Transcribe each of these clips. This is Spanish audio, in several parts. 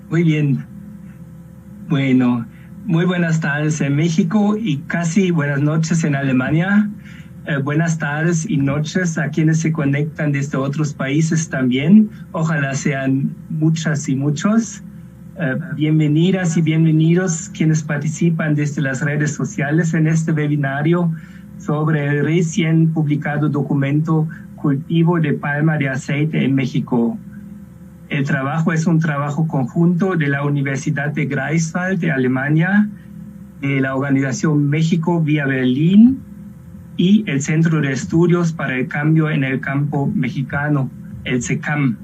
Muy bien. Bueno, muy buenas tardes en México y casi buenas noches en Alemania. Buenas tardes y noches a quienes se conectan desde otros países también. Ojalá sean muchas y muchos. Bienvenidas y bienvenidos quienes participan desde las redes sociales en este webinario sobre el recién publicado documento Cultivo de palma de aceite en México. El trabajo es un trabajo conjunto de la Universidad de Greifswald de Alemania, de la Organización México vía Berlín y el Centro de Estudios para el Cambio en el Campo Mexicano, el CECAM.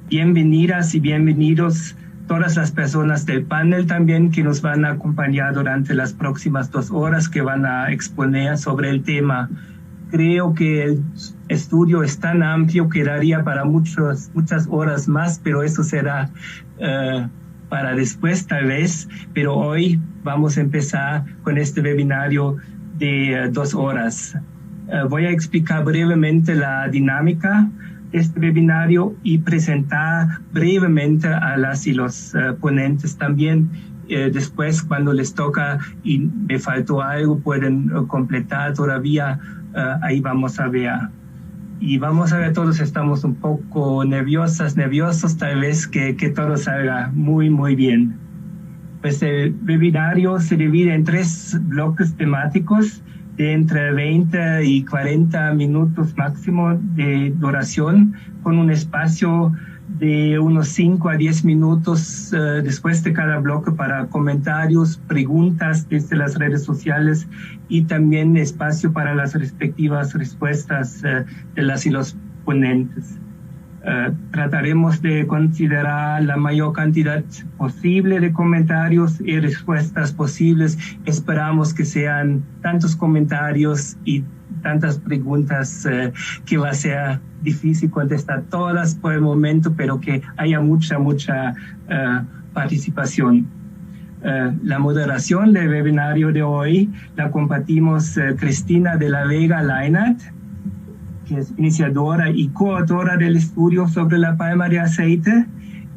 Bienvenidas y bienvenidos todas las personas del panel también que nos van a acompañar durante las próximas 2 horas que van a exponer sobre el tema. Creo que el estudio es tan amplio que daría para muchas horas más, pero eso será para después tal vez. Pero hoy vamos a empezar con este webinario de 2 horas. Voy a explicar brevemente la dinámica de este webinario y presentar brevemente a las y los ponentes también. Después, cuando les toca y me faltó algo, pueden completar todavía. Ahí vamos a ver. Y vamos a ver, todos estamos un poco nerviosos, tal vez que todo salga muy, muy bien. Pues el webinario se divide en 3 bloques temáticos de entre 20 y 40 minutos máximo de duración, con un espacio de unos 5 a 10 minutos después de cada bloque para comentarios, preguntas desde las redes sociales y también espacio para las respectivas respuestas de las y los ponentes. Trataremos de considerar la mayor cantidad posible de comentarios y respuestas posibles. Esperamos que sean tantos comentarios y tantas preguntas que va a ser difícil contestar todas por el momento, pero que haya mucha participación. La moderación del webinario de hoy la compartimos Cristina de la Vega Leinert, que es iniciadora y coautora del estudio sobre la palma de aceite,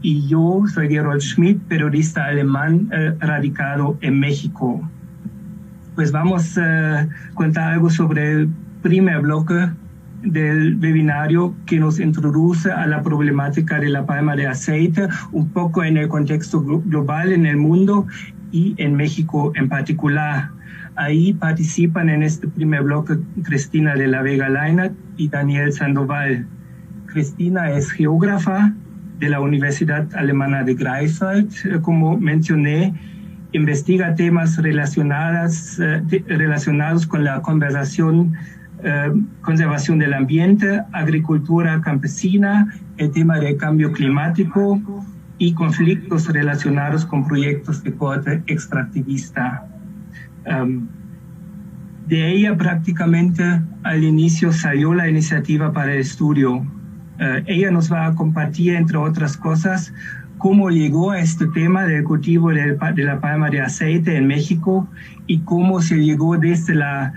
y yo soy Gerold Schmidt, periodista alemán radicado en México. Pues vamos a contar algo sobre el primer bloque del webinario que nos introduce a la problemática de la palma de aceite, un poco en el contexto global en el mundo y en México en particular. Ahí participan en este primer bloque Cristina de la Vega Leinert y Daniel Sandoval. Cristina es geógrafa de la Universidad Alemana de Greifswald, como mencioné. Investiga temas relacionados con la conservación del ambiente, agricultura campesina, el tema del cambio climático y conflictos relacionados con proyectos de corte extractivista. De ella prácticamente al inicio salió la iniciativa para el estudio. Ella nos va a compartir, entre otras cosas, cómo llegó a este tema del cultivo de la palma de aceite en México y cómo se llegó desde la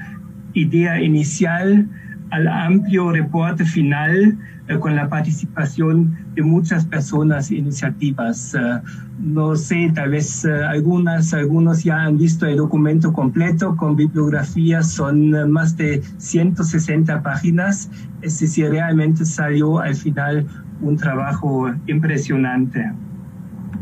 idea inicial al amplio reporte final con la participación de muchas personas e iniciativas. No sé, tal vez algunos ya han visto el documento completo con bibliografía, son más de 160 páginas, es decir, realmente salió al final un trabajo impresionante.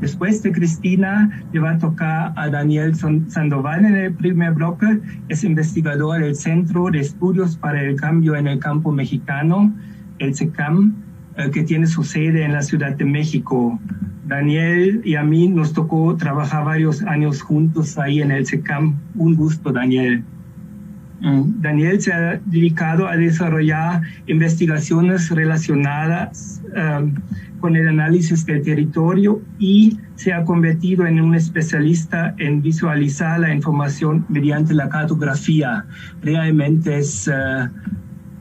Después de Cristina le va a tocar a Daniel Sandoval en el primer bloque. Es investigador del Centro de Estudios para el Cambio en el Campo Mexicano, el CECAM, que tiene su sede en la Ciudad de México. Daniel y a mí nos tocó trabajar varios años juntos ahí en el CECAM. Un gusto, Daniel. Daniel se ha dedicado a desarrollar investigaciones relacionadas con el análisis del territorio y se ha convertido en un especialista en visualizar la información mediante la cartografía. Realmente es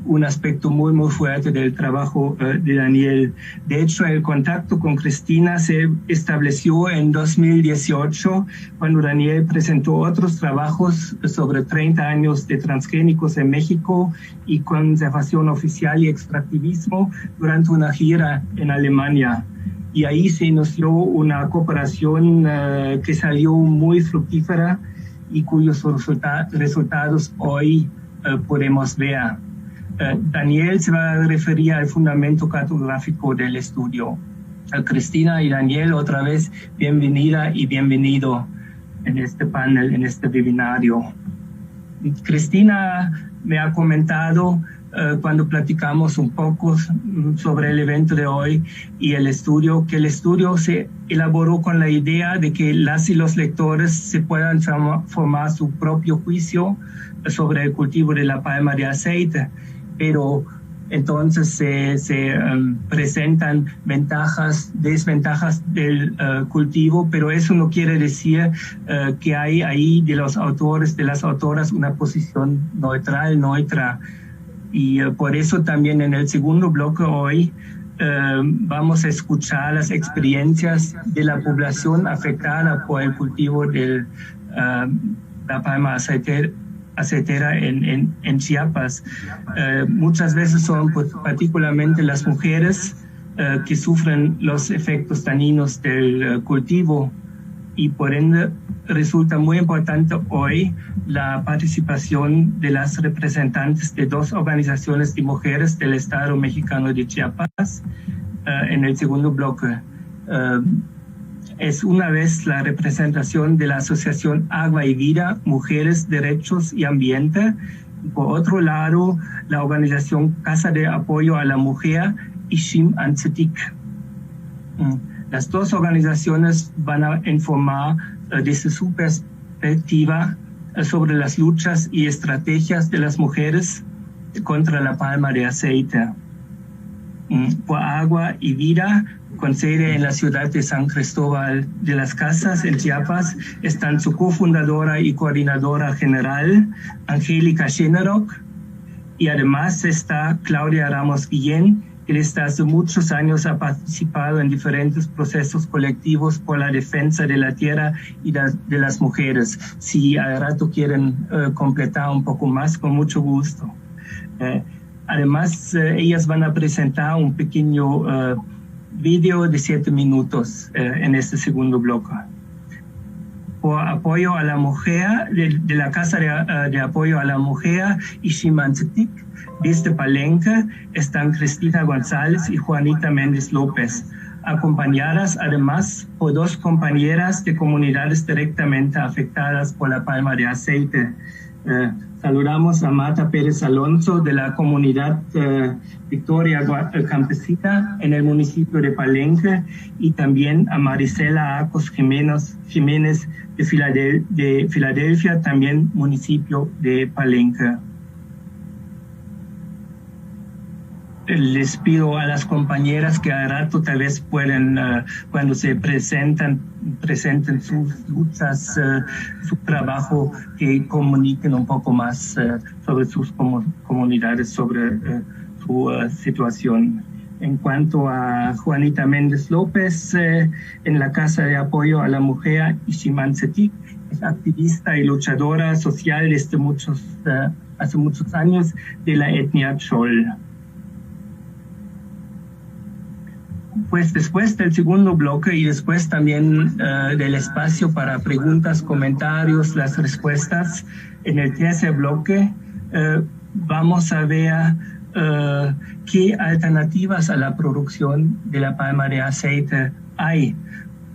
un aspecto muy, muy fuerte del trabajo de Daniel. De hecho, el contacto con Cristina se estableció en 2018, cuando Daniel presentó otros trabajos sobre 30 años de transgénicos en México y conservación oficial y extractivismo durante una gira en Alemania. y ahí se inició una cooperación que salió muy fructífera y cuyos resultados hoy podemos ver. Daniel se va a referir al fundamento cartográfico del estudio. Cristina y Daniel, otra vez, bienvenida y bienvenido en este panel, en este webinario. Cristina me ha comentado cuando platicamos un poco sobre el evento de hoy y el estudio, que el estudio se elaboró con la idea de que las y los lectores se puedan formar su propio juicio sobre el cultivo de la palma de aceite, pero entonces se presentan ventajas, desventajas del cultivo, pero eso no quiere decir que hay ahí de los autores, de las autoras, una posición neutra. Y por eso también en el segundo bloque hoy vamos a escuchar las experiencias de la población afectada por el cultivo de la palma aceitera en Chiapas. Muchas veces son particularmente las mujeres que sufren los efectos dañinos del cultivo, y por ende resulta muy importante hoy la participación de las representantes de 2 organizaciones de mujeres del Estado mexicano de Chiapas en el segundo bloque. Es una vez la representación de la Asociación Agua y Vida, Mujeres, Derechos y Ambiente. Por otro lado, la organización Casa de Apoyo a la Mujer, Ishim Ancetic. Las 2 organizaciones van a informar desde su perspectiva sobre las luchas y estrategias de las mujeres contra la palma de aceite. Por Agua y Vida, con sede en la ciudad de San Cristóbal de las Casas, en Chiapas, están su cofundadora y coordinadora general, Angélica Schenerock, y además está Claudia Ramos Guillén, que desde hace muchos años ha participado en diferentes procesos colectivos por la defensa de la tierra y de las mujeres. Si al rato quieren completar un poco más, con mucho gusto. Además, ellas van a presentar un pequeño video de 7 minutos en este segundo bloque. Por apoyo a la mujer, de la Casa de Apoyo a la Mujer, Ishim Ancetic, desde Palenque están Cristina González y Juanita Méndez López, acompañadas además por 2 compañeras de comunidades directamente afectadas por la palma de aceite. Saludamos a Marta Pérez Alonso de la comunidad Victoria Campesina en el municipio de Palenque, y también a Marisela Acos Jiménez de Filadelfia, también municipio de Palenque. Les pido a las compañeras que al rato tal vez pueden, cuando se presenten sus luchas, su trabajo, que comuniquen un poco más sobre sus comunidades, sobre su situación. En cuanto a Juanita Méndez López, en la Casa de Apoyo a la Mujer, Ishim Ancetic, es activista y luchadora social desde hace muchos años de la etnia Chol. Pues después del segundo bloque y después también del espacio para preguntas, comentarios, las respuestas, en el tercer bloque vamos a ver qué alternativas a la producción de la palma de aceite hay,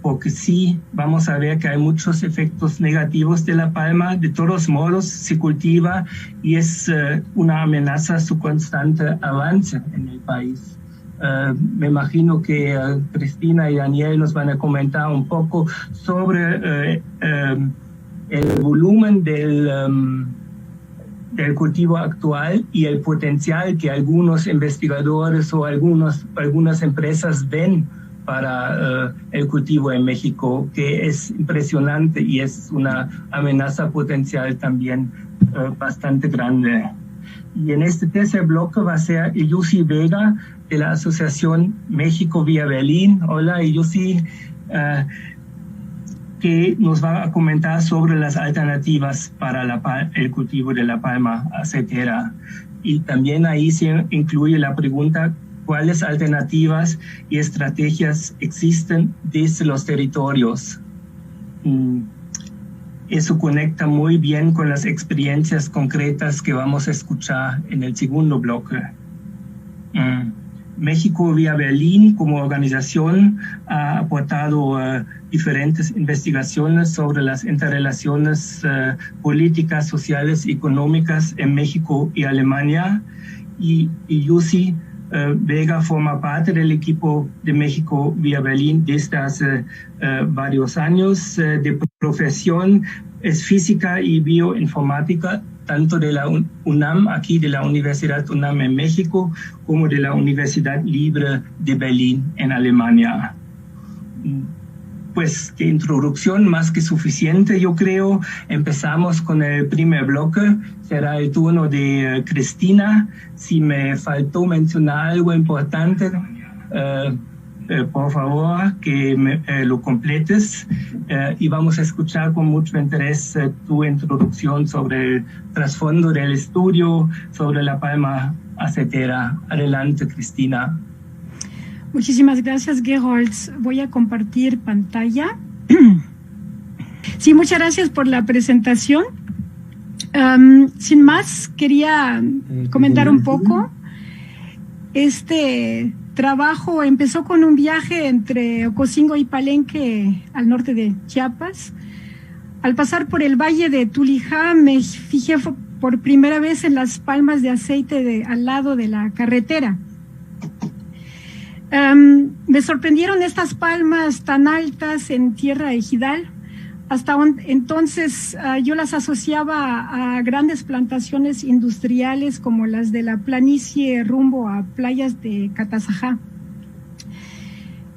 porque sí vamos a ver que hay muchos efectos negativos de la palma. De todos modos se cultiva y es una amenaza a su constante avance en el país. Me imagino que Cristina y Daniel nos van a comentar un poco sobre el volumen del cultivo actual y el potencial que algunos investigadores o algunas empresas ven para el cultivo en México, que es impresionante y es una amenaza potencial también bastante grande. Y en este tercer bloque va a ser Yusi Vega, de la Asociación México Vía Berlín. Hola, Yusi, que nos va a comentar sobre las alternativas para el cultivo de la palma aceitera. Y también ahí se incluye la pregunta cuáles alternativas y estrategias existen desde los territorios. Eso conecta muy bien con las experiencias concretas que vamos a escuchar en el segundo bloque. México vía Berlín como organización ha aportado diferentes investigaciones sobre las interrelaciones políticas, sociales y económicas en México y Alemania, y Lucy Vega forma parte del equipo de México vía Berlín desde hace varios años. De profesión es física y bioinformática, tanto de la UNAM, aquí de la Universidad UNAM en México, como de la Universidad Libre de Berlín en Alemania. Pues de introducción más que suficiente, yo creo. Empezamos con el primer bloque. Será el turno de Cristina. Si me faltó mencionar algo importante, por favor, que lo completes. Y vamos a escuchar con mucho interés tu introducción sobre el trasfondo del estudio, sobre la palma acetera. Adelante, Cristina. Muchísimas gracias, Gerold. Voy a compartir pantalla. Sí, muchas gracias por la presentación. Sin más, quería comentar un poco. Este trabajo empezó con un viaje entre Ocosingo y Palenque, al norte de Chiapas. Al pasar por el valle de Tulijá, me fijé por primera vez en las palmas de aceite al lado de la carretera. Me sorprendieron estas palmas tan altas en tierra ejidal. Hasta entonces yo las asociaba a grandes plantaciones industriales como las de la planicie rumbo a playas de Catazajá.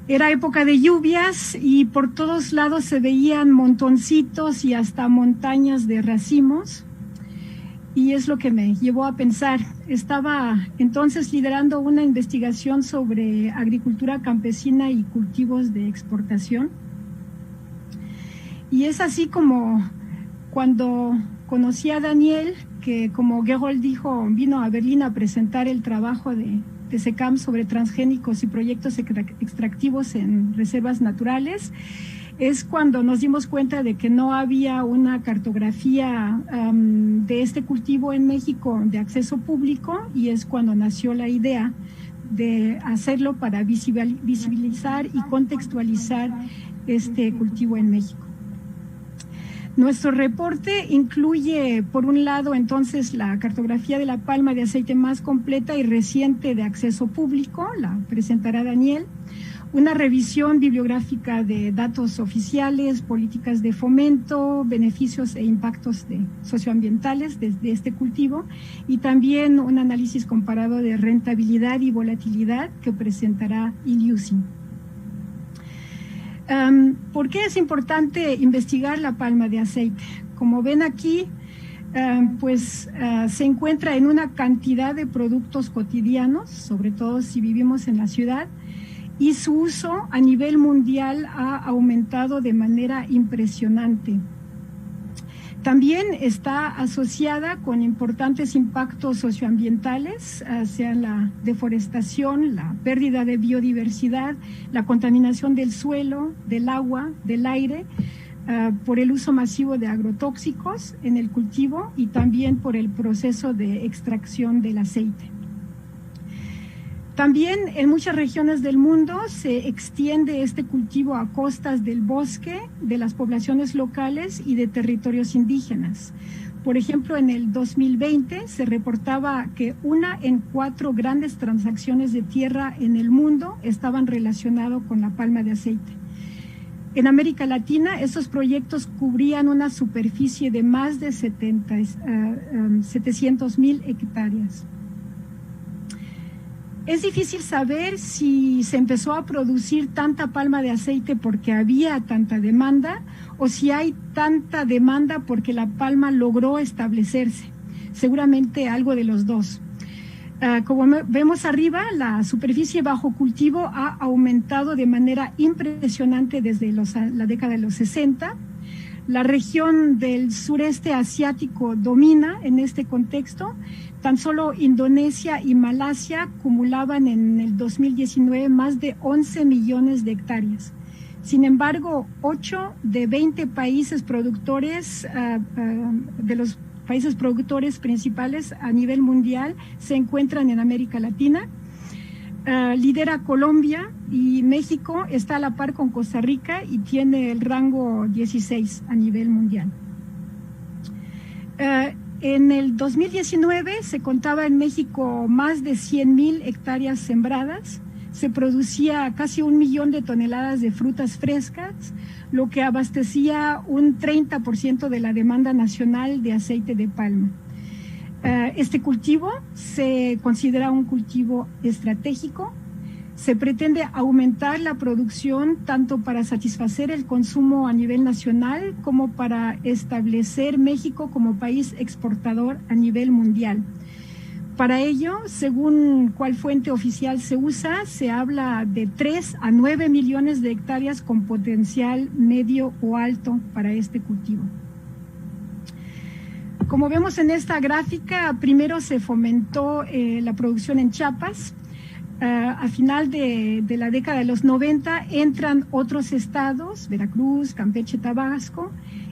Era época de lluvias y por todos lados se veían montoncitos y hasta montañas de racimos. Y es lo que me llevó a pensar. Estaba entonces liderando una investigación sobre agricultura campesina y cultivos de exportación. Y es así como cuando conocí a Daniel, que como Gerold dijo, vino a Berlín a presentar el trabajo de SECAM sobre transgénicos y proyectos extractivos en reservas naturales, es cuando nos dimos cuenta de que no había una cartografía de este cultivo en México de acceso público, y es cuando nació la idea de hacerlo para visibilizar y contextualizar este cultivo en México. Nuestro reporte incluye, por un lado, entonces, la cartografía de la palma de aceite más completa y reciente de acceso público, la presentará Daniel, una revisión bibliográfica de datos oficiales, políticas de fomento, beneficios e impactos socioambientales de este cultivo, y también un análisis comparado de rentabilidad y volatilidad que presentará Iliusi. ¿Por qué es importante investigar la palma de aceite? Como ven aquí, se encuentra en una cantidad de productos cotidianos, sobre todo si vivimos en la ciudad, y su uso a nivel mundial ha aumentado de manera impresionante. También está asociada con importantes impactos socioambientales, sean la deforestación, la pérdida de biodiversidad, la contaminación del suelo, del agua, del aire, por el uso masivo de agrotóxicos en el cultivo y también por el proceso de extracción del aceite. También en muchas regiones del mundo se extiende este cultivo a costas del bosque, de las poblaciones locales y de territorios indígenas. Por ejemplo, en el 2020 se reportaba que 1 en 4 grandes transacciones de tierra en el mundo estaban relacionados con la palma de aceite. En América Latina, estos proyectos cubrían una superficie de más de 700,000 hectáreas. Es difícil saber si se empezó a producir tanta palma de aceite porque había tanta demanda o si hay tanta demanda porque la palma logró establecerse. Seguramente algo de los dos. Como vemos arriba, la superficie bajo cultivo ha aumentado de manera impresionante desde la década de los 60. La región del sureste asiático domina en este contexto, Tan solo Indonesia y Malasia acumulaban en el 2019 más de 11 millones de hectáreas. Sin embargo, 8 de 20 países productores, de los países productores principales a nivel mundial, se encuentran en América Latina. Lidera Colombia y México está a la par con Costa Rica y tiene el rango 16 a nivel mundial. En el 2019 se contaba en México más de 100,000 hectáreas sembradas, se producía casi 1 millón de toneladas de frutas frescas, lo que abastecía un 30% de la demanda nacional de aceite de palma. Este cultivo se considera un cultivo estratégico. Se pretende aumentar la producción tanto para satisfacer el consumo a nivel nacional como para establecer México como país exportador a nivel mundial. Para ello, según cuál fuente oficial se usa, se habla de 3 a 9 millones de hectáreas con potencial medio o alto para este cultivo. Como vemos en esta gráfica, primero se fomentó la producción en Chiapas. A final de la década de los 90 entran otros estados, Veracruz, Campeche, Tabasco,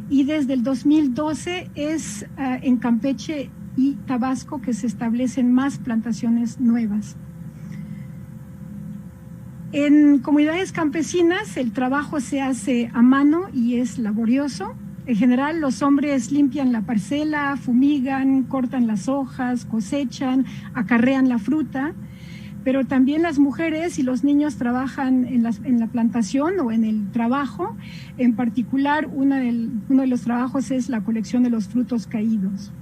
y desde el 2012 es en Campeche y Tabasco que se establecen más plantaciones nuevas. En comunidades campesinas el trabajo se hace a mano y es laborioso. En general, los hombres limpian la parcela, fumigan, cortan las hojas, cosechan, acarrean la fruta, pero también las mujeres y los niños trabajan en la plantación o en el trabajo. En particular, uno de los trabajos es la colección de los frutos caídos.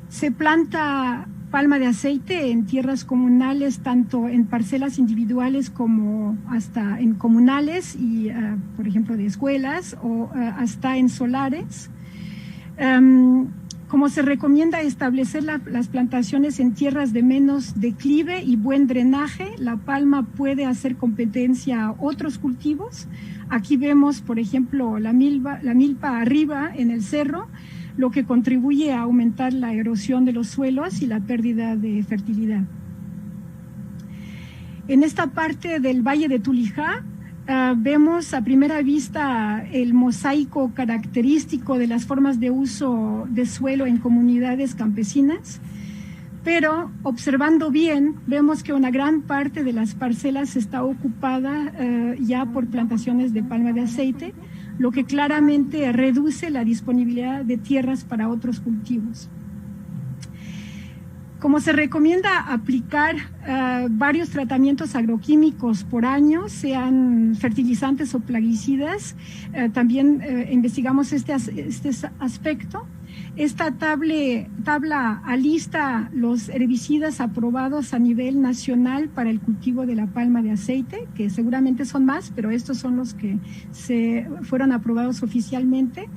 Se planta palma de aceite en tierras comunales, tanto en parcelas individuales como hasta en comunales y, por ejemplo, de escuelas o hasta en solares. Como se recomienda establecer las plantaciones en tierras de menos declive y buen drenaje, la palma puede hacer competencia a otros cultivos. Aquí vemos, por ejemplo, la milpa arriba en el cerro, lo que contribuye a aumentar la erosión de los suelos y la pérdida de fertilidad. En esta parte del Valle de Tulijá vemos a primera vista el mosaico característico de las formas de uso de suelo en comunidades campesinas, pero observando bien vemos que una gran parte de las parcelas está ocupada ya por plantaciones de palma de aceite, lo que claramente reduce la disponibilidad de tierras para otros cultivos. Como se recomienda aplicar varios tratamientos agroquímicos por año, sean fertilizantes o plaguicidas, también investigamos este aspecto. Esta tabla alista los herbicidas aprobados a nivel nacional para el cultivo de la palma de aceite, que seguramente son más, pero estos son los que fueron aprobados oficialmente.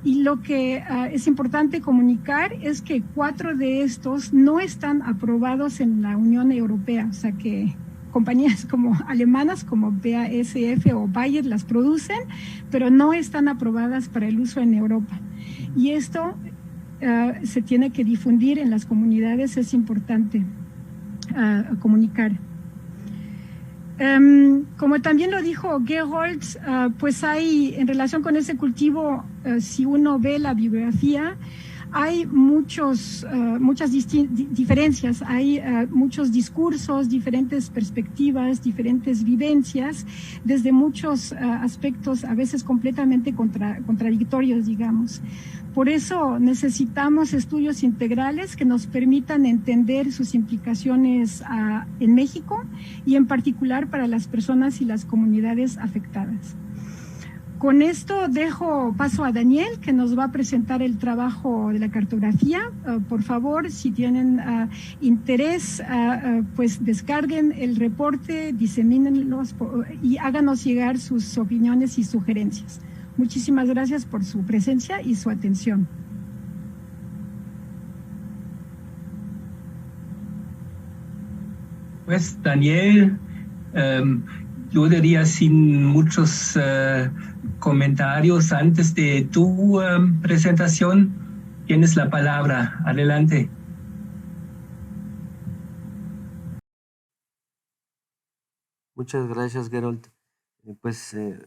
Y lo que es importante comunicar es que 4 de estos no están aprobados en la Unión Europea, o sea que compañías como alemanas como BASF o Bayer las producen, pero no están aprobadas para el uso en Europa. Y esto se tiene que difundir en las comunidades, es importante comunicar. Como también lo dijo Gerholz, pues hay, en relación con ese cultivo, si uno ve la bibliografía, hay muchas diferencias, hay muchos discursos, diferentes perspectivas, diferentes vivencias, desde muchos aspectos a veces completamente contradictorios, digamos. Por eso necesitamos estudios integrales que nos permitan entender sus implicaciones en México y en particular para las personas y las comunidades afectadas. Con esto dejo paso a Daniel, que nos va a presentar el trabajo de la cartografía. Por favor, si tienen interés, pues descarguen el reporte, disemínenlos y háganos llegar sus opiniones y sugerencias. Muchísimas gracias por su presencia y su atención. Pues Daniel, yo diría sin muchos comentarios antes de tu presentación, Tienes la palabra. Adelante. Muchas gracias, Gerold.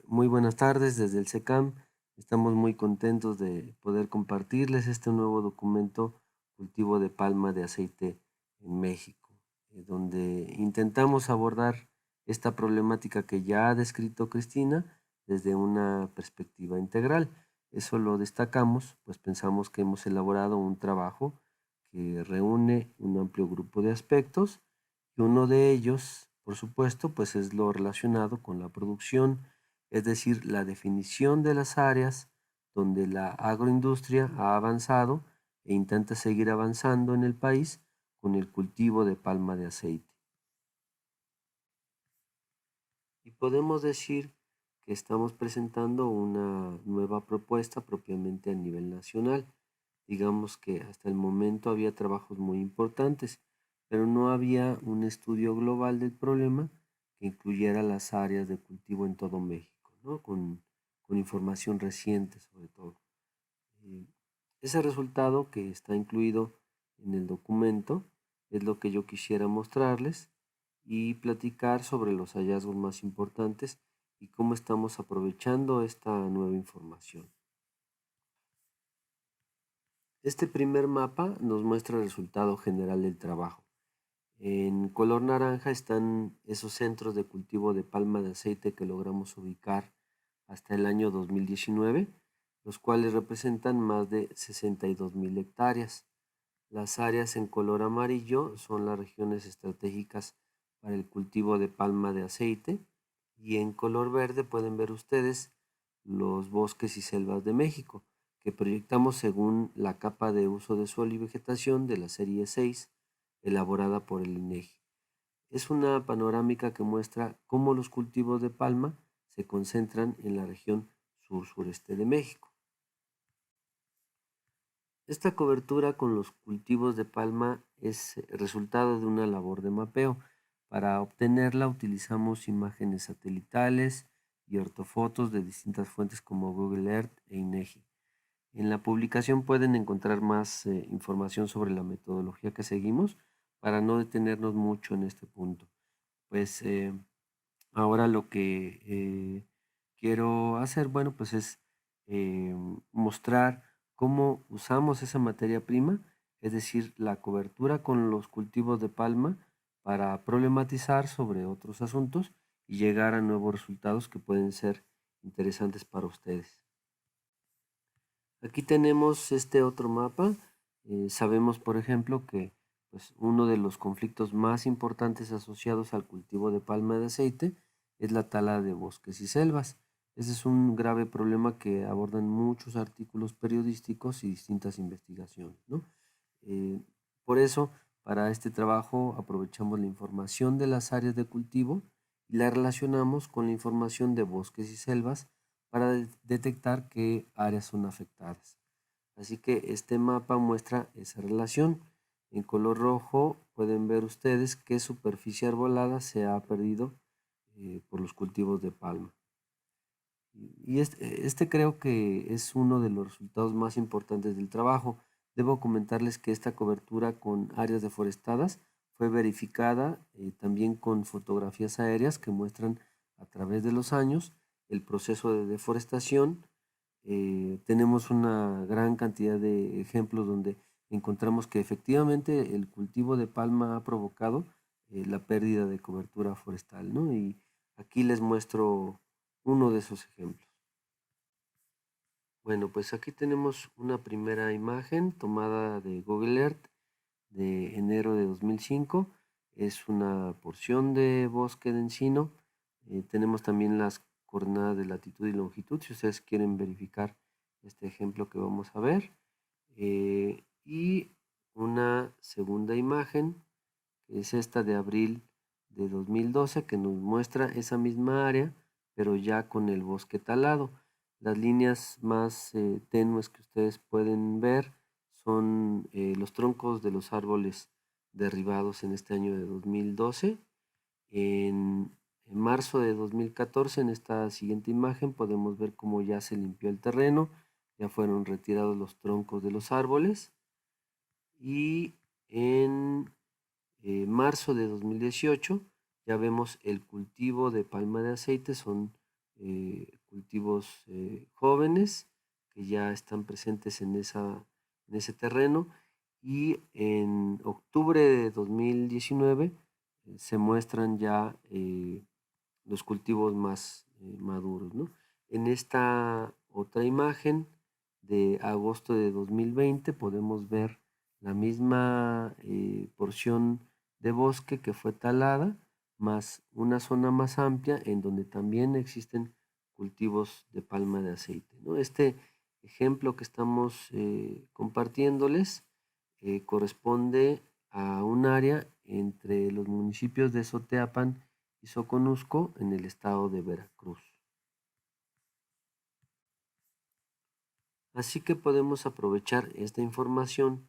Muy buenas tardes desde el SECAM. Estamos muy contentos de poder compartirles este nuevo documento, Cultivo de Palma de Aceite en México, donde intentamos abordar esta problemática que ya ha descrito Cristina desde una perspectiva integral. Eso lo destacamos, pues pensamos que hemos elaborado un trabajo que reúne un amplio grupo de aspectos y uno de ellos, por supuesto, pues es lo relacionado con la producción, es decir, la definición de las áreas donde la agroindustria ha avanzado e intenta seguir avanzando en el país con el cultivo de palma de aceite. Y podemos decir que estamos presentando una nueva propuesta propiamente a nivel nacional. Digamos que hasta el momento había trabajos muy importantes, pero no había un estudio global del problema que incluyera las áreas de cultivo en todo México, ¿no? Con información reciente sobre todo. Ese resultado que está incluido en el documento es lo que yo quisiera mostrarles y platicar sobre los hallazgos más importantes y cómo estamos aprovechando esta nueva información. Este primer mapa nos muestra el resultado general del trabajo. En color naranja están esos centros de cultivo de palma de aceite que logramos ubicar hasta el año 2019, los cuales representan más de 62,000 hectáreas. Las áreas en color amarillo son las regiones estratégicas para el cultivo de palma de aceite y en color verde pueden ver ustedes los bosques y selvas de México, que proyectamos según la capa de uso de suelo y vegetación de la serie 6 elaborada por el INEGI. Es una panorámica que muestra cómo los cultivos de palma se concentran en la región sur-sureste de México. Esta cobertura con los cultivos de palma es resultado de una labor de mapeo. Para obtenerla utilizamos imágenes satelitales y ortofotos de distintas fuentes como Google Earth e INEGI. En la publicación pueden encontrar más información sobre la metodología que seguimos para no detenernos mucho en este punto. Pues ahora lo que quiero hacer, bueno, pues es mostrar cómo usamos esa materia prima, es decir, la cobertura con los cultivos de palma para problematizar sobre otros asuntos y llegar a nuevos resultados que pueden ser interesantes para ustedes. Aquí tenemos este otro mapa. Sabemos, por ejemplo, que pues, uno de los conflictos más importantes asociados al cultivo de palma de aceite es la tala de bosques y selvas. Ese es un grave problema que abordan muchos artículos periodísticos y distintas investigaciones, ¿no? Por eso, para este trabajo aprovechamos la información de las áreas de cultivo y la relacionamos con la información de bosques y selvas para detectar qué áreas son afectadas. Así que este mapa muestra esa relación. En color rojo pueden ver ustedes qué superficie arbolada se ha perdido por los cultivos de palma. Y este creo que es uno de los resultados más importantes del trabajo. Debo comentarles que esta cobertura con áreas deforestadas fue verificada también con fotografías aéreas que muestran a través de los años el proceso de deforestación. Tenemos una gran cantidad de ejemplos donde encontramos que efectivamente el cultivo de palma ha provocado la pérdida de cobertura forestal, ¿no? Y aquí les muestro uno de esos ejemplos. Bueno, pues aquí tenemos una primera imagen tomada de Google Earth de enero de 2005. Es una porción de bosque de encino. Tenemos también las coordenadas de latitud y longitud, si ustedes quieren verificar este ejemplo que vamos a ver. Y una segunda imagen, que es esta de abril de 2012, que nos muestra esa misma área, pero ya con el bosque talado. Las líneas más tenues que ustedes pueden ver son los troncos de los árboles derribados en este año de 2012. En marzo de 2014, en esta siguiente imagen, podemos ver cómo ya se limpió el terreno. ya fueron retirados los troncos de los árboles. Y en marzo de 2018 ya vemos el cultivo de palma de aceite. Son cultivos jóvenes que ya están presentes en ese terreno, y en octubre de 2019 se muestran ya los cultivos más maduros, ¿no? En esta otra imagen de agosto de 2020 podemos ver la misma porción de bosque que fue talada, más una zona más amplia en donde también existen cultivos de palma de aceite, ¿no? Este ejemplo que estamos compartiéndoles corresponde a un área entre los municipios de Soteapan y Soconusco en el estado de Veracruz. Así que podemos aprovechar esta información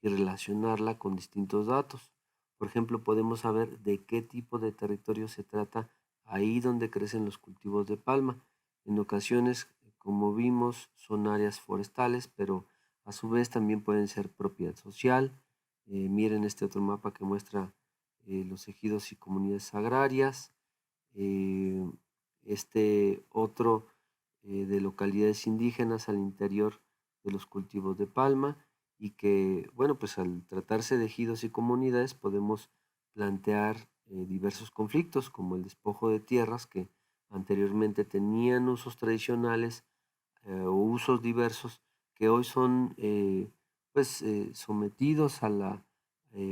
y relacionarla con distintos datos. Por ejemplo, podemos saber de qué tipo de territorio se trata ahí donde crecen los cultivos de palma. En ocasiones, como vimos, son áreas forestales, pero a su vez también pueden ser propiedad social. Miren este otro mapa que muestra los ejidos y comunidades agrarias. Este otro de localidades indígenas al interior de los cultivos de palma, y que, bueno, pues al tratarse de ejidos y comunidades podemos plantear diversos conflictos, como el despojo de tierras que anteriormente tenían usos tradicionales o usos diversos, que hoy son sometidos a la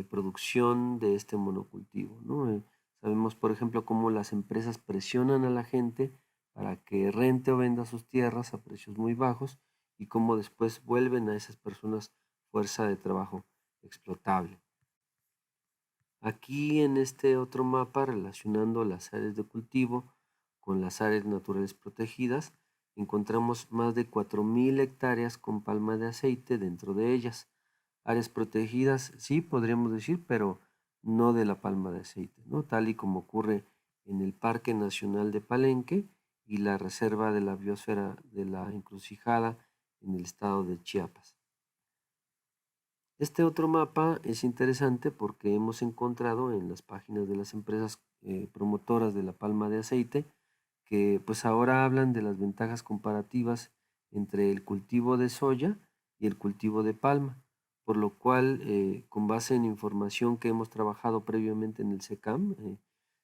producción de este monocultivo, ¿no? Sabemos, por ejemplo, cómo las empresas presionan a la gente para que rente o venda sus tierras a precios muy bajos, y cómo después vuelven a esas personas fuerza de trabajo explotable. Aquí en este otro mapa, relacionando las áreas de cultivo con las áreas naturales protegidas, encontramos más de 4.000 hectáreas con palma de aceite dentro de ellas. Áreas protegidas, sí, podríamos decir, pero no de la palma de aceite, ¿no? Tal y como ocurre en el Parque Nacional de Palenque y la Reserva de la Biosfera de la Encrucijada en el estado de Chiapas. Este otro mapa es interesante porque hemos encontrado en las páginas de las empresas promotoras de la palma de aceite que pues ahora hablan de las ventajas comparativas entre el cultivo de soya y el cultivo de palma, por lo cual con base en información que hemos trabajado previamente en el SECAM,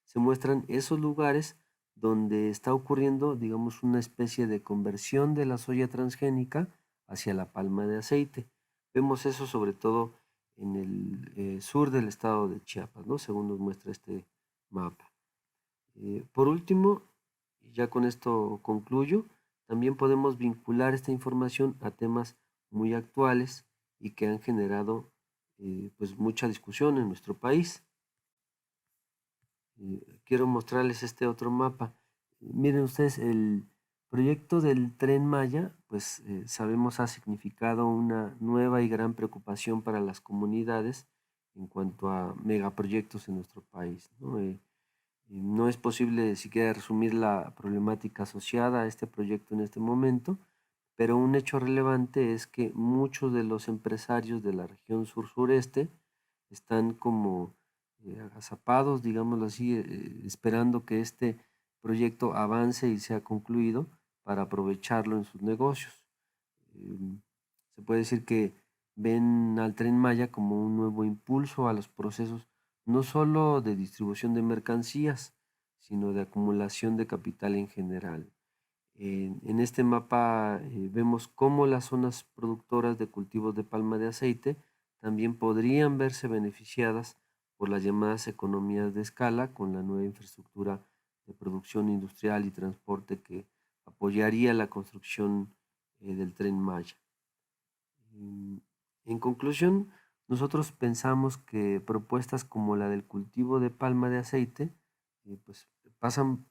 se muestran esos lugares donde está ocurriendo, digamos, una especie de conversión de la soya transgénica hacia la palma de aceite. Vemos eso sobre todo en el sur del estado de Chiapas, ¿no? Según nos muestra este mapa. Por último, y ya con esto concluyo, también podemos vincular esta información a temas muy actuales y que han generado pues mucha discusión en nuestro país. Quiero mostrarles este otro mapa. Miren ustedes, el proyecto del Tren Maya, pues sabemos ha significado una nueva y gran preocupación para las comunidades en cuanto a megaproyectos en nuestro país, ¿no? No es posible siquiera resumir la problemática asociada a este proyecto en este momento, pero un hecho relevante es que muchos de los empresarios de la región sur-sureste están como agazapados, digámoslo así, esperando que este proyecto avance y sea concluido para aprovecharlo en sus negocios. Se puede decir que ven al Tren Maya como un nuevo impulso a los procesos no solo de distribución de mercancías, sino de acumulación de capital en general. En este mapa vemos cómo las zonas productoras de cultivos de palma de aceite también podrían verse beneficiadas por las llamadas economías de escala con la nueva infraestructura de producción industrial y transporte que apoyaría la construcción del Tren Maya. En conclusión, nosotros pensamos que propuestas como la del cultivo de palma de aceite pues pasan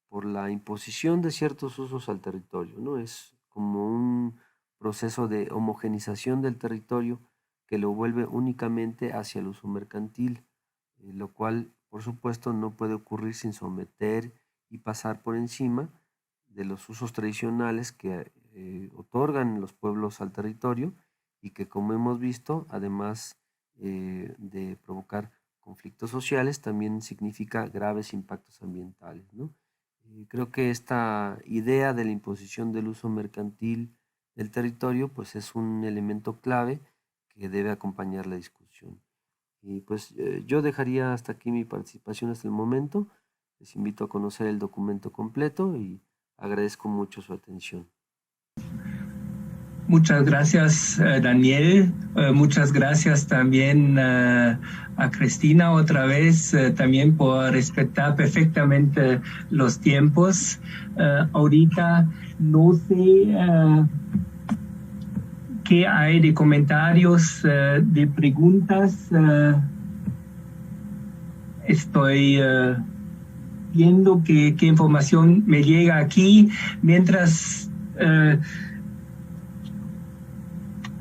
por la imposición de ciertos usos al territorio, ¿no? Es como un proceso de homogenización del territorio que lo vuelve únicamente hacia el uso mercantil, lo cual, por supuesto, no puede ocurrir sin someter y pasar por encima de los usos tradicionales que otorgan los pueblos al territorio y que, como hemos visto, además de provocar conflictos sociales, también significa graves impactos ambientales, ¿no? Creo que esta idea de la imposición del uso mercantil del territorio pues es un elemento clave que debe acompañar la discusión. Y pues yo dejaría hasta aquí mi participación hasta el momento. Les invito a conocer el documento completo y agradezco mucho su atención. Muchas gracias, Daniel. Muchas gracias también a Cristina otra vez, también por respetar perfectamente los tiempos. Ahorita no sé qué hay de comentarios, de preguntas. Estoy viendo qué información me llega aquí. Mientras,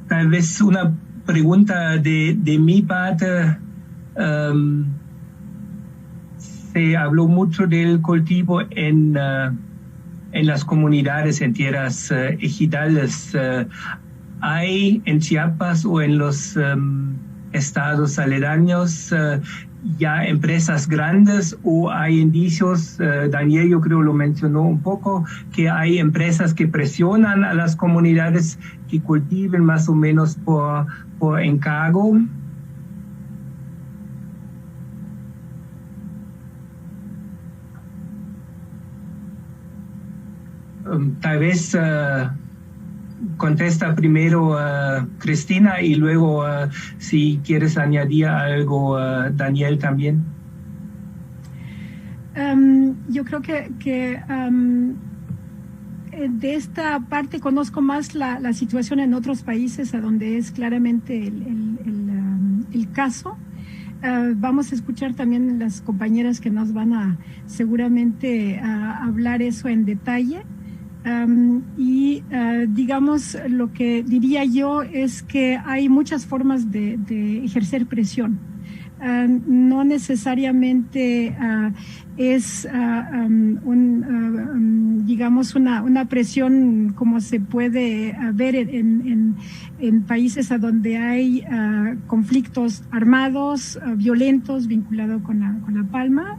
tal vez una pregunta de mi parte. Se habló mucho del cultivo en las comunidades, en tierras ejidales. ¿Hay en Chiapas o en los estados aledaños ya empresas grandes o hay indicios, Daniel yo creo lo mencionó un poco, que hay empresas que presionan a las comunidades que cultiven más o menos por encargo? Tal vez contesta primero Cristina y luego si quieres añadir algo, Daniel también. Yo creo que de esta parte conozco más la situación en otros países a donde es claramente el caso. Vamos a escuchar también las compañeras que nos van a seguramente a hablar eso en detalle. Digamos, lo que diría yo es que hay muchas formas de ejercer presión. No necesariamente es digamos una presión como se puede ver en países a donde hay conflictos armados, violentos vinculados con la palma,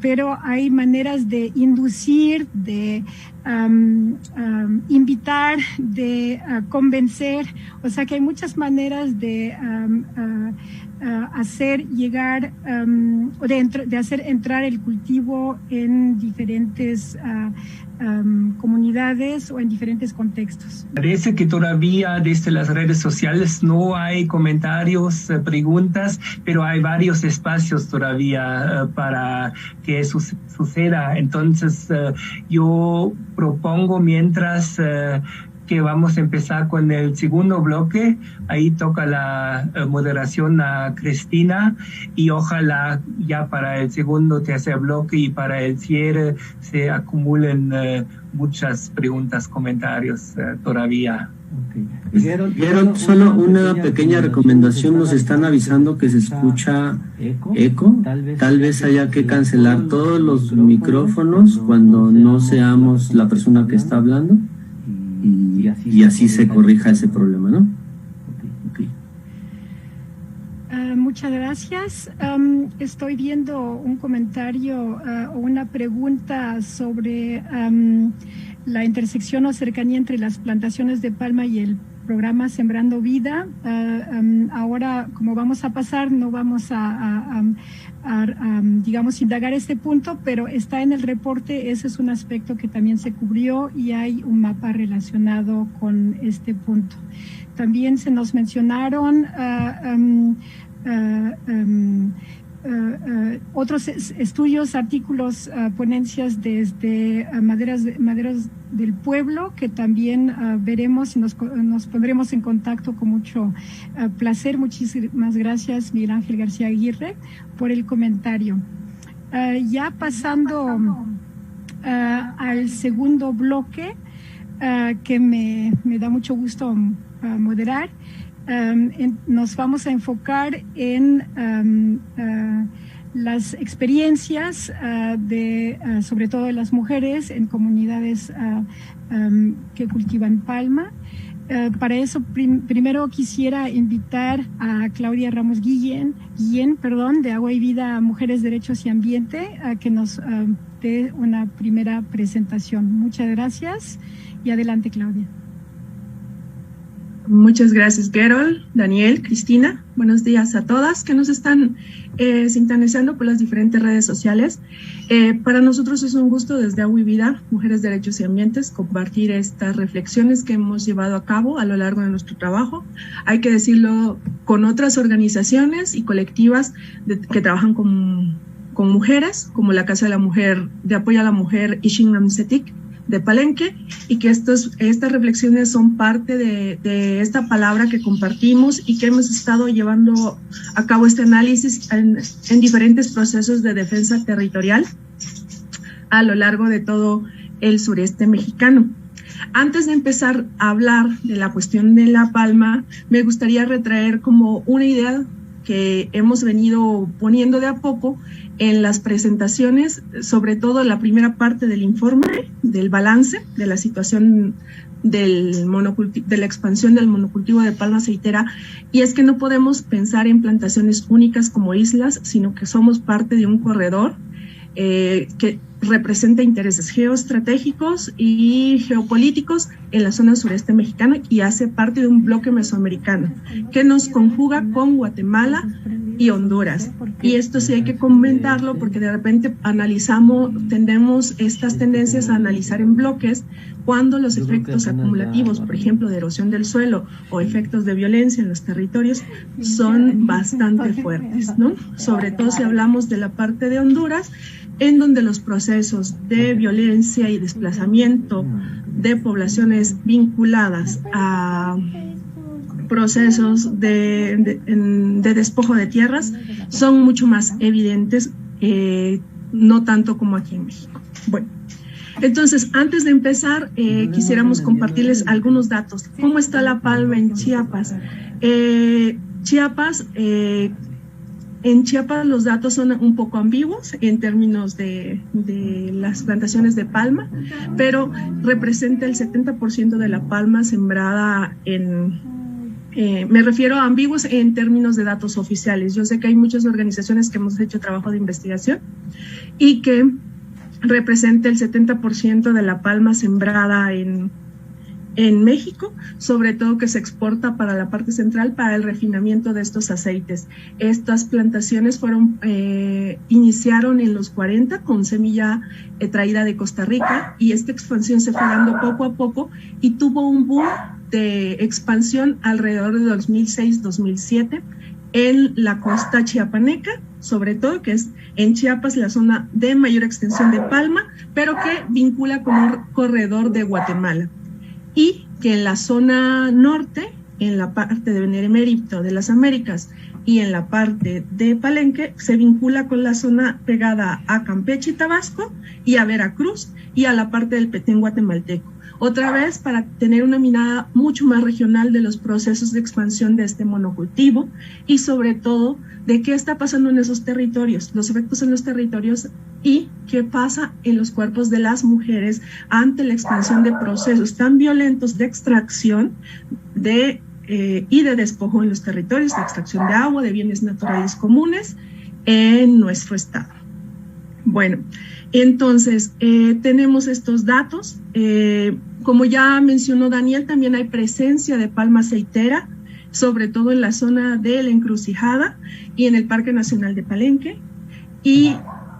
pero hay maneras de inducir, de invitar, de convencer, o sea que hay muchas maneras de hacer llegar o de hacer entrar el cultivo en diferentes comunidades o en diferentes contextos. Parece que todavía desde las redes sociales no hay comentarios, preguntas, pero hay varios espacios todavía para que eso suceda. Entonces yo propongo mientras que vamos a empezar con el segundo bloque. Ahí toca la moderación a Cristina y ojalá ya para el segundo, tercer bloque y para el cierre se acumulen muchas preguntas, comentarios todavía. Vieron, solo una pequeña recomendación, nos están avisando que se escucha eco, tal vez haya que cancelar todos los micrófonos cuando no seamos la persona que está hablando. Y así se corrija ese problema, ¿no? Okay. Muchas gracias. Estoy viendo un comentario o una pregunta sobre la intersección o cercanía entre las plantaciones de palma y el programa Sembrando Vida. Ahora, como vamos a pasar, no vamos a digamos, indagar este punto, pero está en el reporte. Ese es un aspecto que también se cubrió y hay un mapa relacionado con este punto. También se nos mencionaron otros estudios, artículos, ponencias desde Maderas del Pueblo, que también veremos y nos pondremos en contacto con mucho placer. Muchísimas gracias, Miguel Ángel García Aguirre, por el comentario. Ya pasando al segundo bloque, que me da mucho gusto moderar. Nos vamos a enfocar en las experiencias sobre todo de las mujeres en comunidades que cultivan palma. Para eso primero quisiera invitar a Claudia Ramos Guillén, de Agua y Vida, Mujeres, Derechos y Ambiente, a que nos dé una primera presentación. Muchas gracias y adelante, Claudia. Muchas gracias, Gerol, Daniel, Cristina. Buenos días a todas que nos están sintonizando por las diferentes redes sociales. Para nosotros es un gusto desde Agua y Vida, Mujeres, Derechos y Ambientes, compartir estas reflexiones que hemos llevado a cabo a lo largo de nuestro trabajo. Hay que decirlo, con otras organizaciones y colectivas que trabajan con mujeres, como la Casa de la Mujer, de Apoyo a la Mujer Ishinamsetik, de Palenque, y que estas reflexiones son parte de esta palabra que compartimos y que hemos estado llevando a cabo este análisis en diferentes procesos de defensa territorial a lo largo de todo el sureste mexicano. Antes de empezar a hablar de la cuestión de la palma, me gustaría retraer como una idea que hemos venido poniendo de a poco en las presentaciones, sobre todo la primera parte del informe, del balance de la situación de la expansión del monocultivo de palma aceitera, y es que no podemos pensar en plantaciones únicas como islas, sino que somos parte de un corredor que representa intereses geoestratégicos y geopolíticos en la zona sureste mexicana y hace parte de un bloque mesoamericano que nos conjuga con Guatemala y Honduras. Y esto sí hay que comentarlo porque de repente tendemos estas tendencias a analizar en bloques cuando los efectos acumulativos, por ejemplo, de erosión del suelo o efectos de violencia en los territorios son bastante fuertes, ¿no? Sobre todo si hablamos de la parte de Honduras, en donde los procesos de violencia y desplazamiento de poblaciones vinculadas a procesos de despojo de tierras son mucho más evidentes, no tanto como aquí en México. Bueno, entonces, antes de empezar, quisiéramos compartirles algunos datos. ¿Cómo está la palma en Chiapas? En Chiapas los datos son un poco ambiguos en términos de las plantaciones de palma, pero representa el 70% de la palma sembrada me refiero a ambiguos en términos de datos oficiales. Yo sé que hay muchas organizaciones que hemos hecho trabajo de investigación y que representa el 70% de la palma sembrada en México, sobre todo que se exporta para la parte central para el refinamiento de estos aceites. Estas plantaciones iniciaron en los 40 con semilla traída de Costa Rica y esta expansión se fue dando poco a poco y tuvo un boom de expansión alrededor de 2006-2007 en la costa chiapaneca, sobre todo que es en Chiapas la zona de mayor extensión de palma, pero que vincula con un corredor de Guatemala. Y que en la zona norte, en la parte de Benemérito de las Américas y en la parte de Palenque, se vincula con la zona pegada a Campeche y Tabasco y a Veracruz y a la parte del Petén guatemalteco. Otra vez para tener una mirada mucho más regional de los procesos de expansión de este monocultivo y sobre todo de qué está pasando en esos territorios, los efectos en los territorios y qué pasa en los cuerpos de las mujeres ante la expansión de procesos tan violentos de extracción y de despojo en los territorios, de extracción de agua, de bienes naturales comunes en nuestro estado. Bueno, entonces tenemos estos datos. Como ya mencionó Daniel, también hay presencia de palma aceitera, sobre todo en la zona de la Encrucijada y en el Parque Nacional de Palenque, y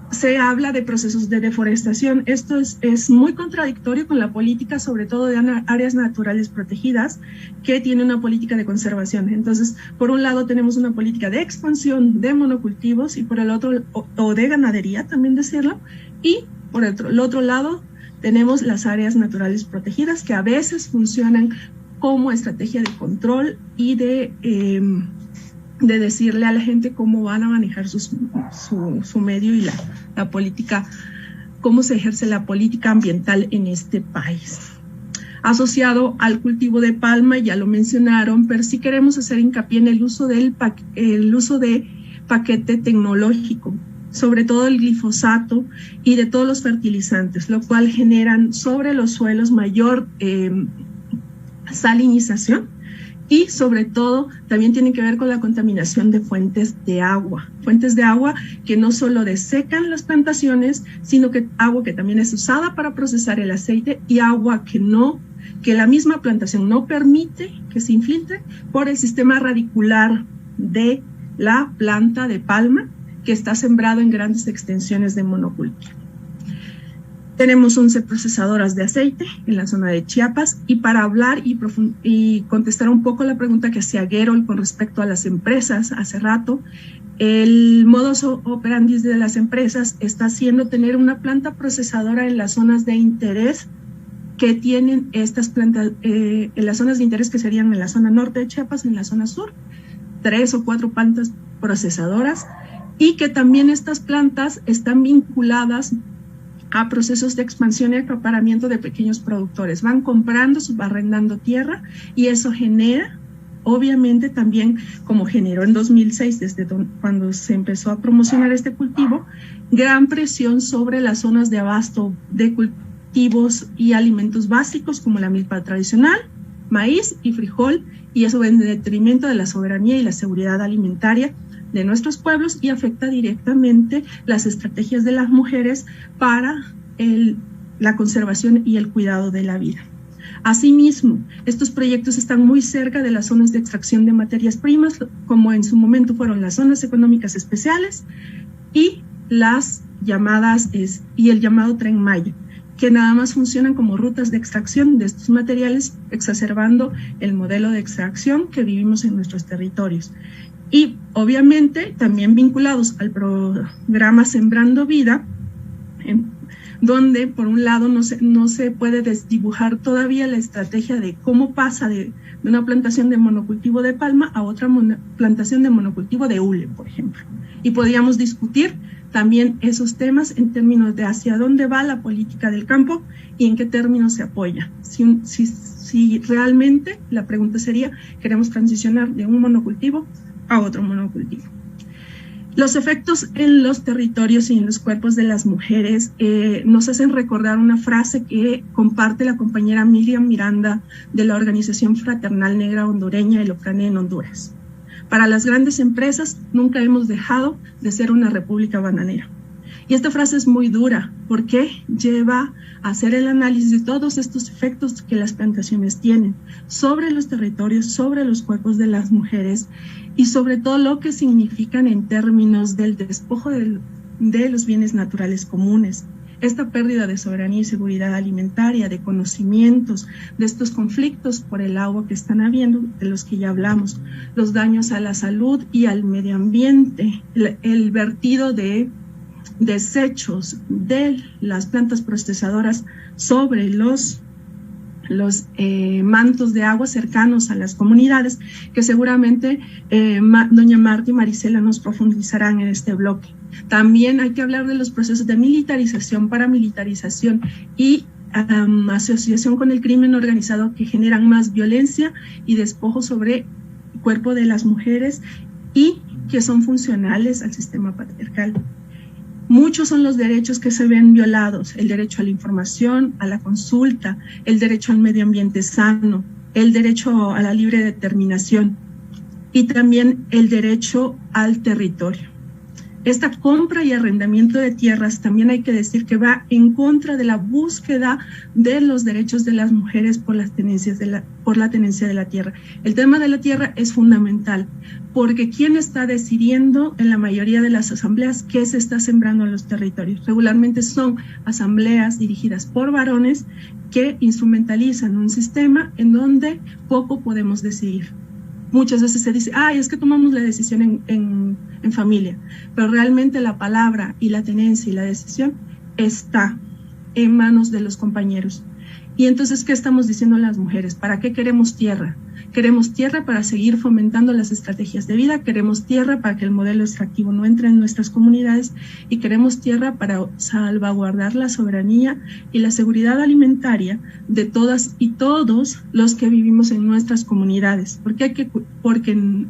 se habla de procesos de deforestación. Esto es muy contradictorio con la política, sobre todo de áreas naturales protegidas, que tiene una política de conservación. Entonces, por un lado tenemos una política de expansión de monocultivos y por el otro, o de ganadería, también decirlo, y por el otro lado tenemos las áreas naturales protegidas que a veces funcionan como estrategia de control y de decirle a la gente cómo van a manejar su medio y la política, cómo se ejerce la política ambiental en este país. Asociado al cultivo de palma, ya lo mencionaron, pero sí queremos hacer hincapié en el uso de paquete tecnológico. sobre todo el glifosato y de todos los fertilizantes, lo cual generan sobre los suelos mayor salinización y sobre todo también tiene que ver con la contaminación de fuentes de agua que no solo desecan las plantaciones, sino que agua que también es usada para procesar el aceite y agua que la misma plantación no permite que se infiltre por el sistema radicular de la planta de palma que está sembrado en grandes extensiones de monocultivo. Tenemos 11 procesadoras de aceite en la zona de Chiapas y para hablar y contestar un poco la pregunta que hacía Gerold con respecto a las empresas hace rato, el modus operandi de las empresas está siendo tener una planta procesadora en las zonas de interés que tienen estas plantas, en las zonas de interés que serían en la zona norte de Chiapas, en la zona sur, 3 o 4 plantas procesadoras y que también estas plantas están vinculadas a procesos de expansión y acaparamiento de pequeños productores. Van comprando, subarrendando tierra y eso genera, obviamente también como generó en 2006, desde cuando se empezó a promocionar este cultivo, gran presión sobre las zonas de abasto de cultivos y alimentos básicos como la milpa tradicional, maíz y frijol, y eso en detrimento de la soberanía y la seguridad alimentaria de nuestros pueblos y afecta directamente las estrategias de las mujeres para la conservación y el cuidado de la vida. Asimismo, estos proyectos están muy cerca de las zonas de extracción de materias primas, como en su momento fueron las zonas económicas especiales y las llamadas y el llamado Tren Maya, que nada más funcionan como rutas de extracción de estos materiales, exacerbando el modelo de extracción que vivimos en nuestros territorios. Y obviamente también vinculados al programa Sembrando Vida, donde por un lado no se puede desdibujar todavía la estrategia de cómo pasa de una plantación de monocultivo de palma a otra plantación de monocultivo de hule, por ejemplo. Y podríamos discutir también esos temas en términos de hacia dónde va la política del campo y en qué términos se apoya. Si realmente la pregunta sería, ¿queremos transicionar de un monocultivo a otro monocultivo? Los efectos en los territorios y en los cuerpos de las mujeres nos hacen recordar una frase que comparte la compañera Miriam Miranda de la Organización Fraternal Negra Hondureña, el OFRANE en Honduras. Para las grandes empresas nunca hemos dejado de ser una república bananera. Y esta frase es muy dura porque lleva a hacer el análisis de todos estos efectos que las plantaciones tienen sobre los territorios, sobre los cuerpos de las mujeres y sobre todo lo que significan en términos del despojo de los bienes naturales comunes. Esta pérdida de soberanía y seguridad alimentaria, de conocimientos, de estos conflictos por el agua que están habiendo, de los que ya hablamos, los daños a la salud y al medio ambiente, el vertido de desechos de las plantas procesadoras sobre los mantos de agua cercanos a las comunidades, que seguramente doña Marta y Marisela nos profundizarán en este bloque. También hay que hablar de los procesos de militarización, paramilitarización y asociación con el crimen organizado que generan más violencia y despojo sobre el cuerpo de las mujeres y que son funcionales al sistema patriarcal. Muchos son los derechos que se ven violados: el derecho a la información, a la consulta, el derecho al medio ambiente sano, el derecho a la libre determinación y también el derecho al territorio. Esta compra y arrendamiento de tierras también hay que decir que va en contra de la búsqueda de los derechos de las mujeres por la tenencia de la tierra. El tema de la tierra es fundamental porque ¿quién está decidiendo en la mayoría de las asambleas qué se está sembrando en los territorios? Regularmente son asambleas dirigidas por varones que instrumentalizan un sistema en donde poco podemos decidir. Muchas veces se dice, es que tomamos la decisión en familia, pero realmente la palabra y la tenencia y la decisión está en manos de los compañeros. Y entonces, ¿qué estamos diciendo a las mujeres? ¿Para qué queremos tierra? Queremos tierra para seguir fomentando las estrategias de vida, queremos tierra para que el modelo extractivo no entre en nuestras comunidades y queremos tierra para salvaguardar la soberanía y la seguridad alimentaria de todas y todos los que vivimos en nuestras comunidades. Porque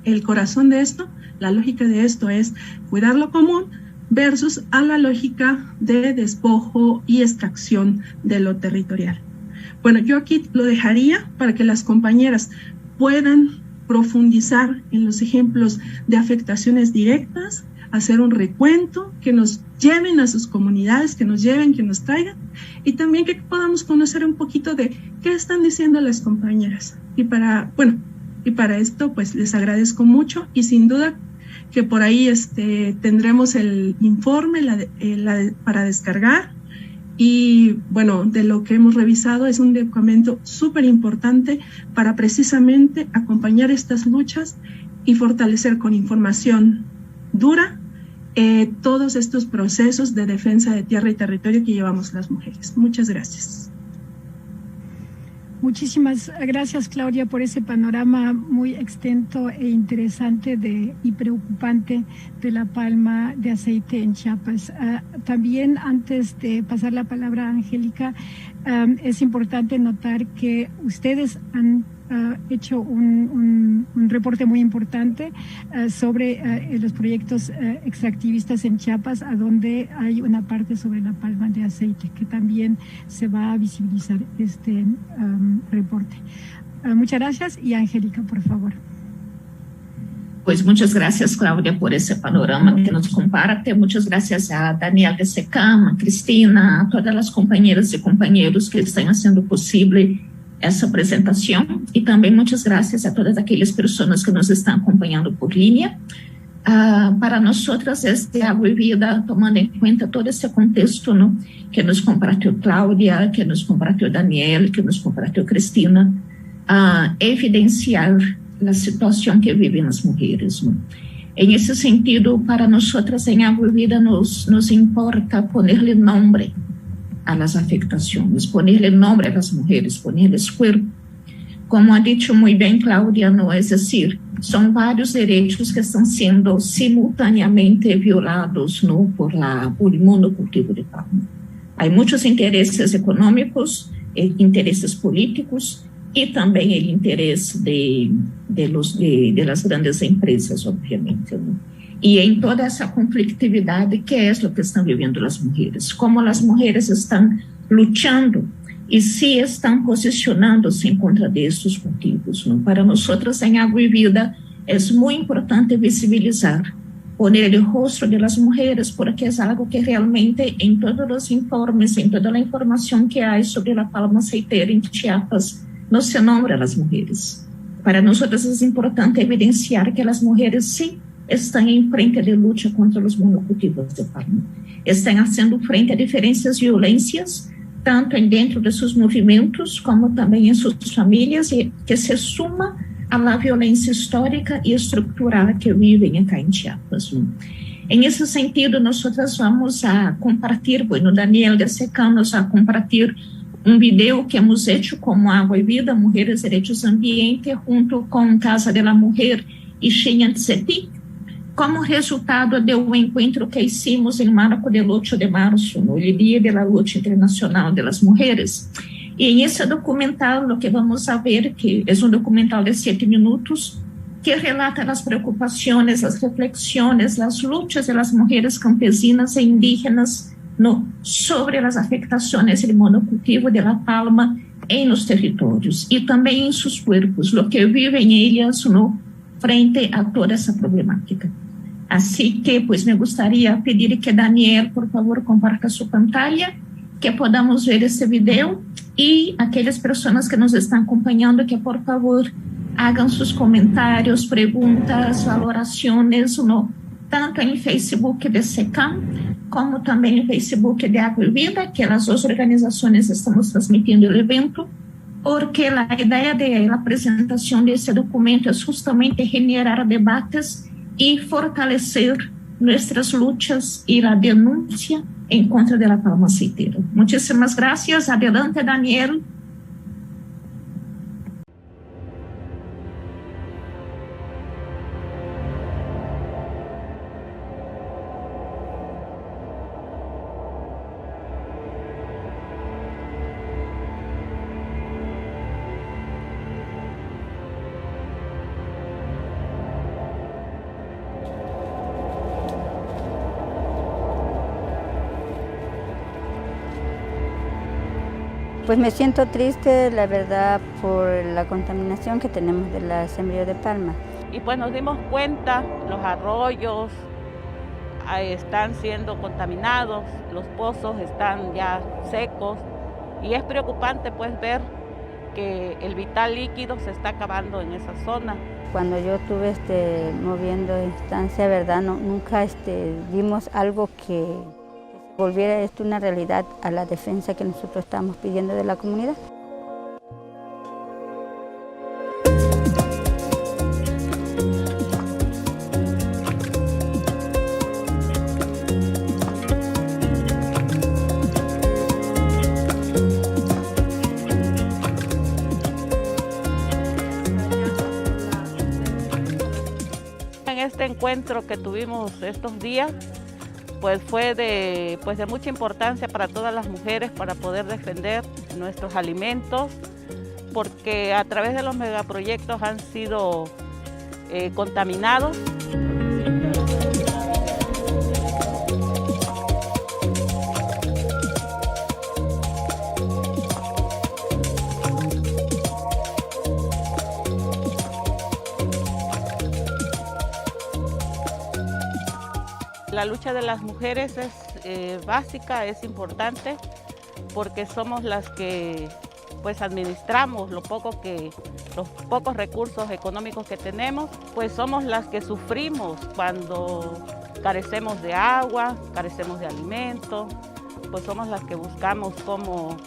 el corazón de esto, la lógica de esto es cuidar lo común versus a la lógica de despojo y extracción de lo territorial. Bueno, yo aquí lo dejaría para que las compañeras puedan profundizar en los ejemplos de afectaciones directas, hacer un recuento, que nos lleven a sus comunidades, que nos lleven, que nos traigan, y también que podamos conocer un poquito de qué están diciendo las compañeras. Y para esto, pues les agradezco mucho, y sin duda que por ahí tendremos el informe para descargar. Y bueno, de lo que hemos revisado es un documento súper importante para precisamente acompañar estas luchas y fortalecer con información dura todos estos procesos de defensa de tierra y territorio que llevamos las mujeres. Muchas gracias. Muchísimas gracias, Claudia, por ese panorama muy extenso e interesante y preocupante de la palma de aceite en Chiapas. También, antes de pasar la palabra a Angélica, es importante notar que ustedes han hecho un reporte muy importante sobre los proyectos extractivistas en Chiapas, a donde hay una parte sobre la palma de aceite, que también se va a visibilizar este reporte. Muchas gracias, y Angélica, por favor. Pues muchas gracias, Claudia, por ese panorama que nos comparte. Muchas gracias a Daniel de SECAM, a Cristina, a todas las compañeras y compañeros que están haciendo posible essa apresentação, e também muitas graças a todas aquelas pessoas que nos estão acompanhando por linha. Para nós outras, este Água e Vida, tomando em conta todo esse contexto, não, que nos compartilhou Cláudia, que nos compartilhou Daniel, que nos compartilhou Cristina, evidenciar a situação que vivem as mulheres. Não. Em esse sentido, para nós outras, em Água e Vida, nos importa ponerle nome a las afectaciones, ponerle nombre a las mujeres, ponerles cuerpo. Como ha dicho muy bien Claudia, no es decir, son varios derechos que están siendo simultáneamente violados, ¿no? por el monocultivo de palma. Hay muchos intereses económicos, intereses políticos y también el interés de las grandes empresas, obviamente, ¿no? E em toda essa conflitividade, que é o que estão vivendo as mulheres, como as mulheres estão lutando e se estão posicionando-se em contra destes motivos. Não? Para nós, em Água e Vida, é muito importante visibilizar, poner o rosto das mulheres, porque é algo que realmente, em todos os informes, em toda a informação que há sobre a palma aceiteira em Chiapas, não se nombra as mulheres. Para nós, é importante evidenciar que as mulheres, sim, estão em frente de luta contra os monocultivos de palma. Estão fazendo frente a diferentes violências, tanto dentro de seus movimentos, como também em suas famílias, e que se suma à violência histórica e estrutural que vivem aqui em Chiapas. Em esse sentido, nós vamos a compartilhar, bueno, Daniel de SECAM nos a compartilhar vídeo que hemos hecho como Água e Vida, Mulheres, Direitos e Ambiente, junto com Casa de la Mujer e Xinhantzeti, como resultado do encontro que hicimos em marco del 8 de março, no Dia da Luta Internacional das Mulheres. E em esse documental, o que vamos a ver, que é documental de 7 minutos, que relata as preocupações, as reflexões, as lutas das mulheres campesinas e indígenas sobre as afectações do monocultivo de la palma em los territórios e também em seus corpos, o que vivem elas frente a toda essa problemática. Assim que, pues, me gostaria de pedir que Daniel, por favor, comparta sua pantalla, que podamos ver esse vídeo, e aquelas pessoas que nos estão acompanhando, que, por favor, hagam seus comentários, perguntas, valorações, tanto em Facebook de SECAM, como também em Facebook de Água e Vida, que as duas organizações estamos transmitindo o evento, porque a ideia da apresentação desse documento é justamente generar debates e fortalecer nossas lutas e a denúncia em contra da palma aceiteira. Muitíssimas graças. Adelante, Daniel. Pues me siento triste, la verdad, por la contaminación que tenemos del sembrío de palma. Y pues nos dimos cuenta, los arroyos están siendo contaminados, los pozos están ya secos y es preocupante pues ver que el vital líquido se está acabando en esa zona. Cuando yo estuve moviendo estancia, ¿verdad? Nunca vimos algo que volviera esto una realidad a la defensa que nosotros estamos pidiendo de la comunidad. En este encuentro que tuvimos estos días, pues fue de mucha importancia para todas las mujeres para poder defender nuestros alimentos, porque a través de los megaproyectos han sido contaminados. La lucha de las mujeres es básica, es importante, porque somos las que pues administramos los pocos recursos económicos que tenemos, pues somos las que sufrimos cuando carecemos de agua, carecemos de alimentos, pues somos las que buscamos cómo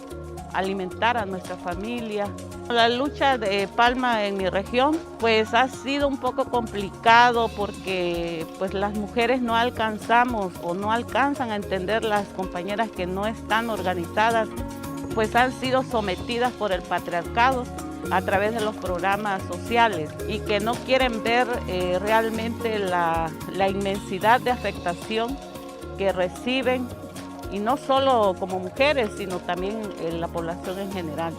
alimentar a nuestra familia. La lucha de palma en mi región pues ha sido un poco complicado porque pues las mujeres no alcanzamos o no alcanzan a entender, las compañeras que no están organizadas pues han sido sometidas por el patriarcado a través de los programas sociales y que no quieren ver realmente la inmensidad de afectación que reciben, y no solo como mujeres, sino también en la población en general.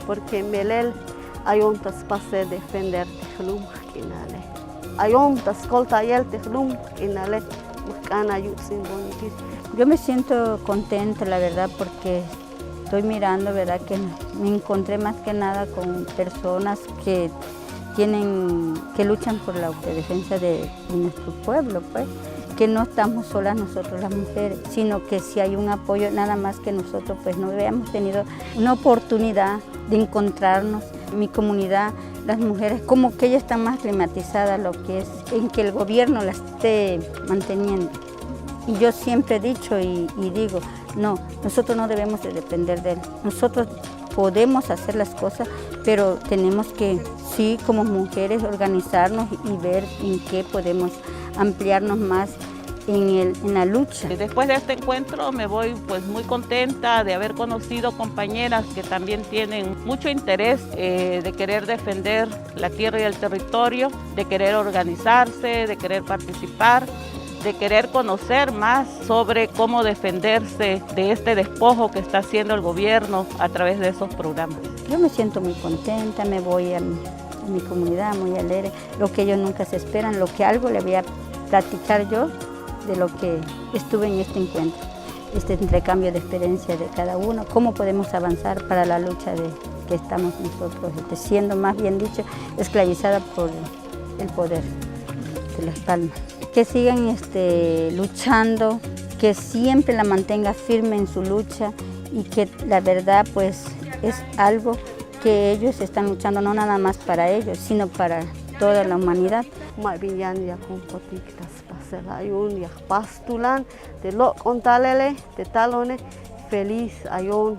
Porque melel ayontas pase defender tehlum kinale. Ayontas coltayel tehlum kinale mukana yusin bonitis. Yo me siento contenta, la verdad, porque estoy mirando, verdad, que me encontré más que nada con personas que luchan por la autodefensa de nuestro pueblo, pues, que no estamos solas nosotros las mujeres, sino que si hay un apoyo, nada más que nosotros pues no habíamos tenido una oportunidad de encontrarnos. Mi comunidad, las mujeres, como que ellas están más climatizadas a lo que es en que el gobierno las esté manteniendo. Y yo siempre he dicho y digo, no, nosotros no debemos de depender de él. Nosotros podemos hacer las cosas, pero tenemos que, sí, como mujeres, organizarnos y ver en qué podemos ampliarnos más en la lucha. Después de este encuentro me voy pues muy contenta de haber conocido compañeras que también tienen mucho interés de querer defender la tierra y el territorio, de querer organizarse, de querer participar, de querer conocer más sobre cómo defenderse de este despojo que está haciendo el gobierno a través de esos programas. Yo me siento muy contenta, me voy a mi comunidad muy alegre, lo que ellos nunca se esperan, lo que algo le voy a platicar yo de lo que estuve en este encuentro, este intercambio de experiencia de cada uno, cómo podemos avanzar para la lucha de que estamos nosotros, siendo más bien dicho, esclavizada por el poder de Las Palmas. Que sigan luchando, que siempre la mantenga firme en su lucha y que la verdad pues es algo que ellos están luchando no nada más para ellos, sino para toda la humanidad. Feliz ayon,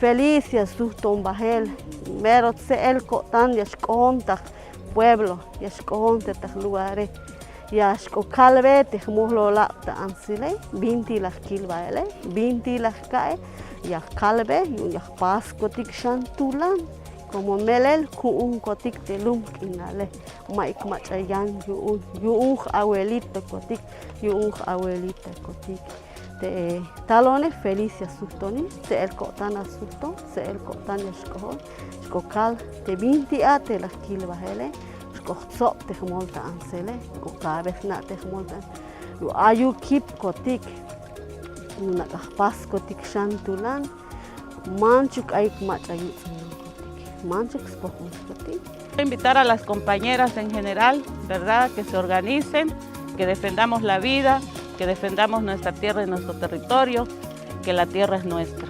feliz ya suston bajel, merot se el cotan ya conta pueblo, ya conta lugares. Yashko kalbe te muhlo la ta ansile, binti las kilbaele, binti las cae, ya kalbe, ya pasco tik shantulan, como melel ku un kotik te lum kinale, maik machayan yu abuelita kotik, yu abuelita kotik. Te talones felicia sustoni, se el cotan asuston, se el cotan yashko, shkokal te binti a te las kilbaele. kohtsop te molta ansele o cabez na te molta ayu kip kotik na pas kotik shantulan manchuk aik machayu kotik manchuk spokun kotik. Invitar a las compañeras en general, ¿verdad?, que se organicen, que defendamos la vida, que defendamos nuestra tierra y nuestro territorio, que la tierra es nuestra.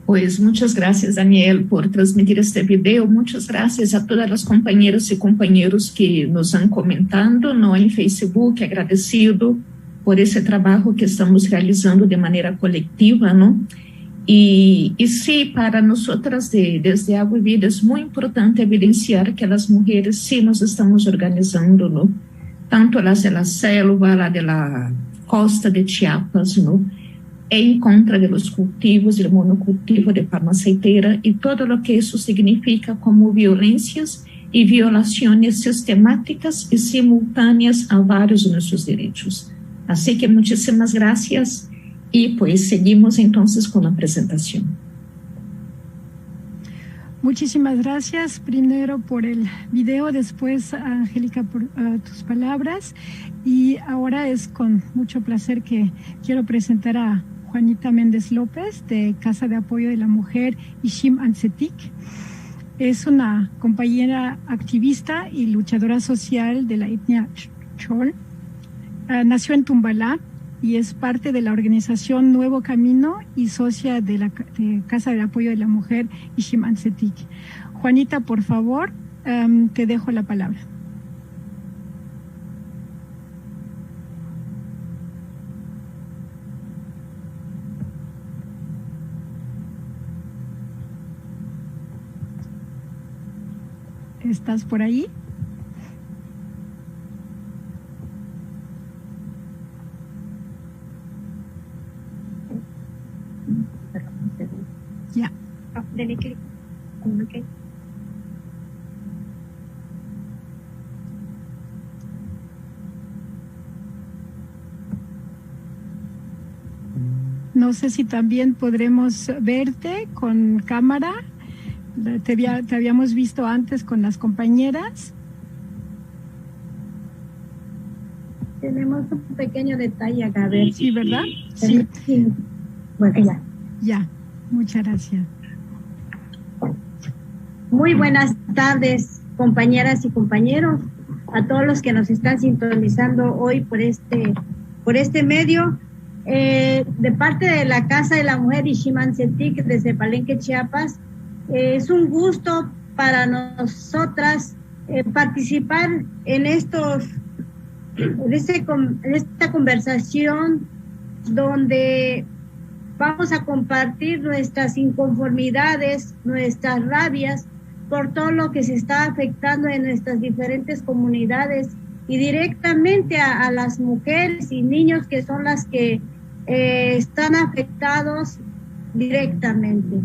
Pues muchas gracias, Daniel, por transmitir este video. Muchas gracias a todas las compañeras y compañeros que nos han comentado, ¿no?, en Facebook, agradecido por ese trabajo que estamos realizando de manera colectiva, ¿no? Y sí, para nosotras desde Agua y Vida es muy importante evidenciar que las mujeres sí nos estamos organizando, ¿no? Tanto las de la selva, la de la costa de Chiapas, ¿no?, en contra de los cultivos, del monocultivo de palma aceitera y todo lo que eso significa como violencias y violaciones sistemáticas y simultáneas a varios de nuestros derechos. Así que muchísimas gracias y pues seguimos entonces con la presentación. Muchísimas gracias, primero por el video, después Angélica por tus palabras, y ahora es con mucho placer que quiero presentar a Juanita Méndez López de Casa de Apoyo de la Mujer Ishim Antsetik. Es una compañera activista y luchadora social de la etnia Chol. Nació en Tumbalá y es parte de la organización Nuevo Camino y socia de la Casa de Apoyo de la Mujer Ishim Antsetik. Juanita, por favor, te dejo la palabra. ¿Estás por ahí? Ya. Dale clic. Okay. No sé si también podremos verte con cámara. Te habíamos visto antes con las compañeras. Tenemos un pequeño detalle acá, a ver. Sí, ¿verdad? Sí. Sí. Bueno, ya. Ya, muchas gracias. Muy buenas tardes, compañeras y compañeros, a todos los que nos están sintonizando hoy por este medio. De parte de la Casa de la Mujer Ishim Antsetik desde Palenque, Chiapas, es un gusto para nosotras participar en esta conversación donde vamos a compartir nuestras inconformidades, nuestras rabias por todo lo que se está afectando en nuestras diferentes comunidades y directamente a las mujeres y niños que son las que están afectados directamente.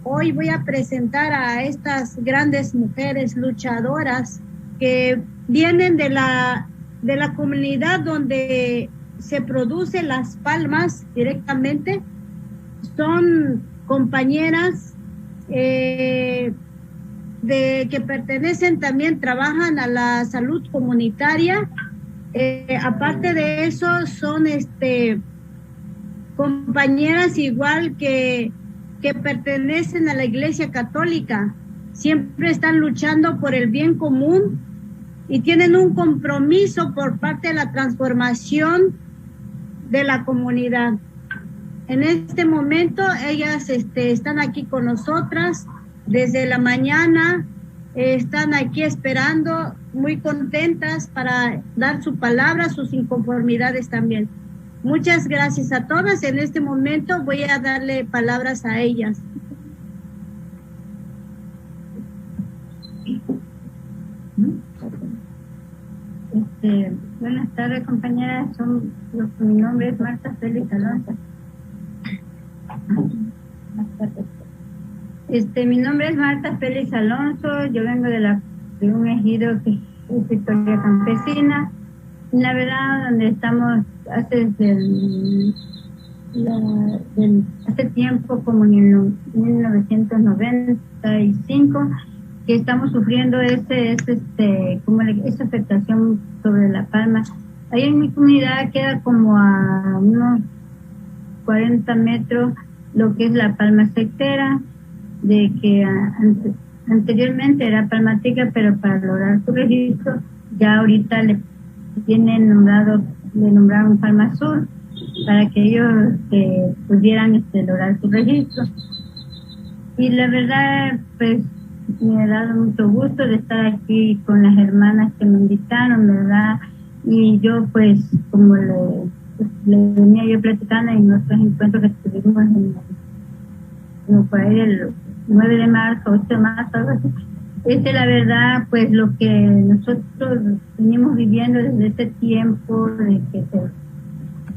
Hoy voy a presentar a estas grandes mujeres luchadoras que vienen de la comunidad donde se producen las palmas directamente. Son compañeras que pertenecen también trabajan a la salud comunitaria. Aparte de eso, son compañeras igual que pertenecen a la Iglesia Católica. Siempre están luchando por el bien común y tienen un compromiso por parte de la transformación de la comunidad. En este momento ellas están aquí con nosotras desde la mañana, están aquí esperando, muy contentas para dar su palabra, sus inconformidades también. Muchas gracias a todas. En este momento voy a darle palabras a ellas. Buenas tardes, compañeras. Mi nombre es Marta Félix Alonso. Mi nombre es Marta Félix Alonso. Yo vengo de un ejido que es Victoria Campesina. La verdad, donde estamos hace tiempo, como en el 1995, que estamos sufriendo esa afectación sobre la palma. Ahí en mi comunidad queda como a unos 40 metros lo que es la palma sectera, de que anteriormente era palmatica, pero para lograr su registro, ya ahorita le nombraron Palma Sur para que ellos pudieran lograr su registro. Y la verdad, pues me ha dado mucho gusto de estar aquí con las hermanas que me invitaron, ¿verdad? Y yo, pues, como le venía yo platicando en nuestros encuentros que tuvimos por ahí el 9 de marzo, 8 de marzo, algo así. La verdad, pues lo que nosotros venimos viviendo desde ese tiempo de que se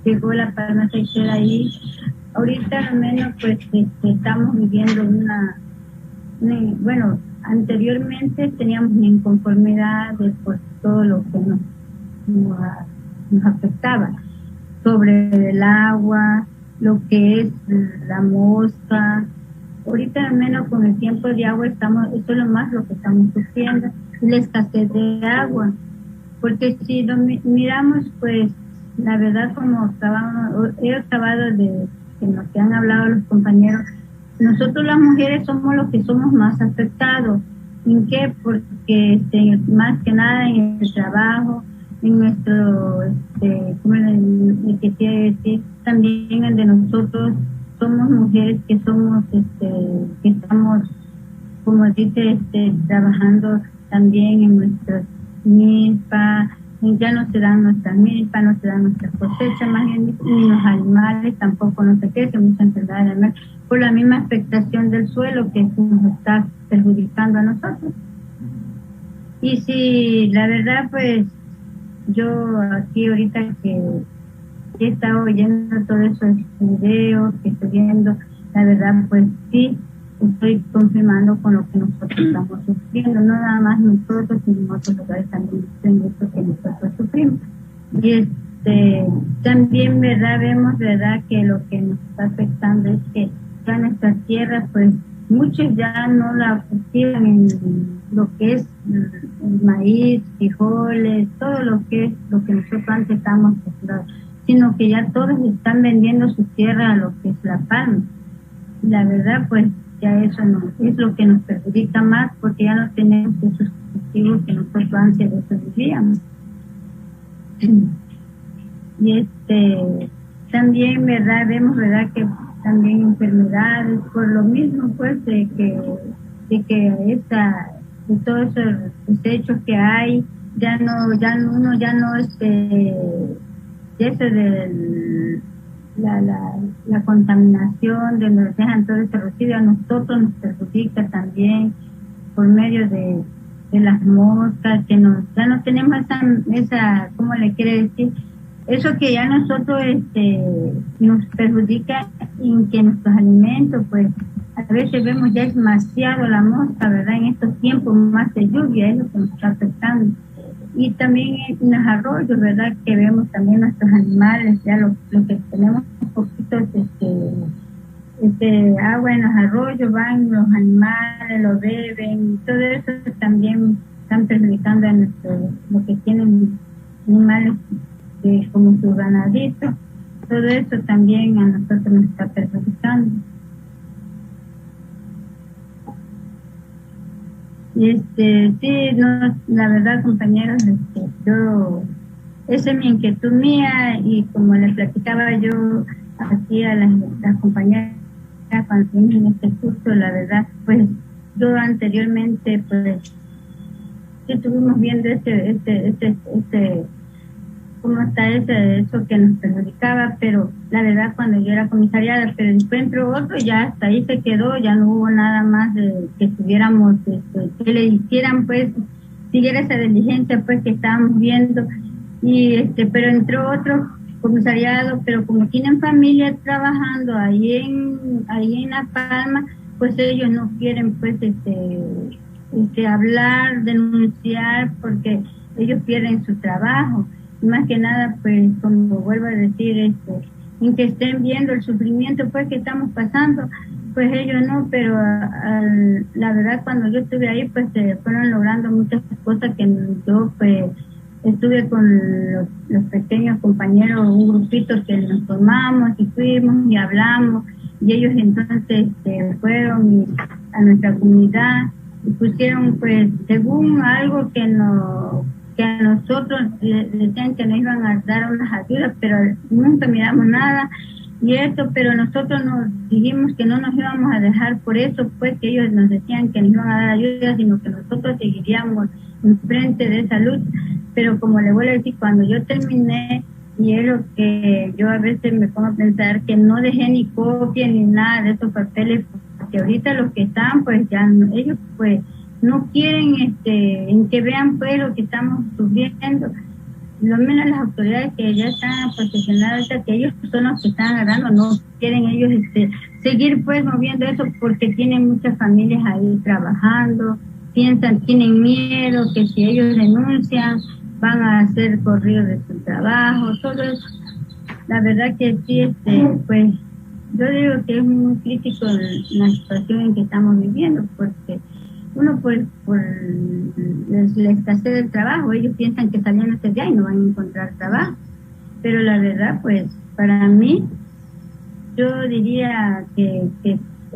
llegó la palma sectera ahí, ahorita al menos pues estamos viviendo bueno, anteriormente teníamos una inconformidad de por todo lo que nos afectaba, sobre el agua, lo que es la mosca. Ahorita al menos con el tiempo de agua eso es lo más lo que estamos sufriendo, la escasez de agua, porque si lo miramos, pues la verdad, como he acabado de lo que han hablado los compañeros, nosotros las mujeres somos los que somos más afectados. ¿En qué? Porque más que nada en el trabajo, en nuestro, ¿cómo le quisiera decir? También el de nosotros somos mujeres que somos, que estamos, como dice, trabajando también en nuestras milpas. Ya no se dan nuestras milpas, no se dan nuestras cosechas, más bien ni los animales tampoco no se crecen, muchas enfermedades animales, por la misma afectación del suelo que nos está perjudicando a nosotros. Y si la verdad, pues yo aquí ahorita que he estado oyendo todos esos videos que estoy viendo, la verdad, pues sí, estoy confirmando con lo que nosotros estamos sufriendo, no nada más nosotros, sino en otros lugares también en esto que nosotros sufrimos. Y también, verdad, vemos, verdad, que lo que nos está afectando es que ya nuestra tierra, pues muchos ya no la cultivan en lo que es el maíz, frijoles, todo lo que nosotros antes estábamos cultivando, sino que ya todos están vendiendo su tierra a lo que es la palma. Y la verdad, pues ya eso no es lo que nos perjudica más, porque ya no tenemos esos cultivos que nosotros antes vivíamos. Y también, verdad, vemos, verdad, que también enfermedades por lo mismo, pues de que todos esos desechos que hay, uno ya no eso de la contaminación, de nos dejan todo ese residuo, a nosotros nos perjudica también por medio de las moscas, que ya no tenemos esa, ¿cómo le quiere decir? Eso que ya nosotros nos perjudica en que nuestros alimentos, pues a veces vemos ya es demasiado la mosca, ¿verdad? En estos tiempos más de lluvia es lo que nos está afectando. Y también en los arroyos, ¿verdad? Que vemos también nuestros animales, ya lo que tenemos poquitos agua en los arroyos, van los animales, lo beben, y todo eso también están perjudicando a lo que tienen animales como su ganadito, todo eso también a nosotros nos está perjudicando. Y sí, no, la verdad, compañeros, esa es mi inquietud mía, y como les platicaba yo aquí a las compañeras cuando estuvimos en este curso, la verdad, pues yo anteriormente, pues sí estuvimos viendo cómo está eso que nos perjudicaba, pero la verdad cuando yo era comisariada, pero después entró otro, ya hasta ahí se quedó, ya no hubo nada más de que tuviéramos, que le hicieran, pues, siguiera esa diligencia, pues, que estábamos viendo, y pero entró otro comisariado, pero como tienen familia trabajando ahí en La Palma, pues ellos no quieren, pues, hablar, denunciar, porque ellos pierden su trabajo. Y más que nada, pues, como vuelvo a decir, en que estén viendo el sufrimiento, pues, que estamos pasando, pues ellos no, pero la verdad, cuando yo estuve ahí, pues, se fueron logrando muchas cosas que yo, pues, estuve con los pequeños compañeros, un grupito que nos formamos y fuimos y hablamos, y ellos entonces fueron a nuestra comunidad y pusieron, pues, según algo que a nosotros decían que nos iban a dar unas ayudas, pero nunca miramos nada y eso, pero nosotros nos dijimos que no nos íbamos a dejar por eso, pues, que ellos nos decían que nos iban a dar ayuda, sino que nosotros seguiríamos enfrente de esa lucha. Pero como le vuelvo a decir, cuando yo terminé, y es lo que yo a veces me pongo a pensar, que no dejé ni copia ni nada de esos papeles, porque ahorita los que están, pues ya ellos pues no quieren en que vean, pues, lo que estamos sufriendo. Lo menos las autoridades que ya están posicionadas, que ellos son los que están agarrando, no quieren ellos seguir, pues, moviendo eso, porque tienen muchas familias ahí trabajando, tienen miedo que si ellos denuncian van a ser corridos de su trabajo, todo eso. La verdad que sí, pues yo digo que es muy crítico la situación en que estamos viviendo, porque uno por la escasez del trabajo, ellos piensan que saliéndose de ahí no van a encontrar trabajo, pero la verdad, pues, para mí, yo diría que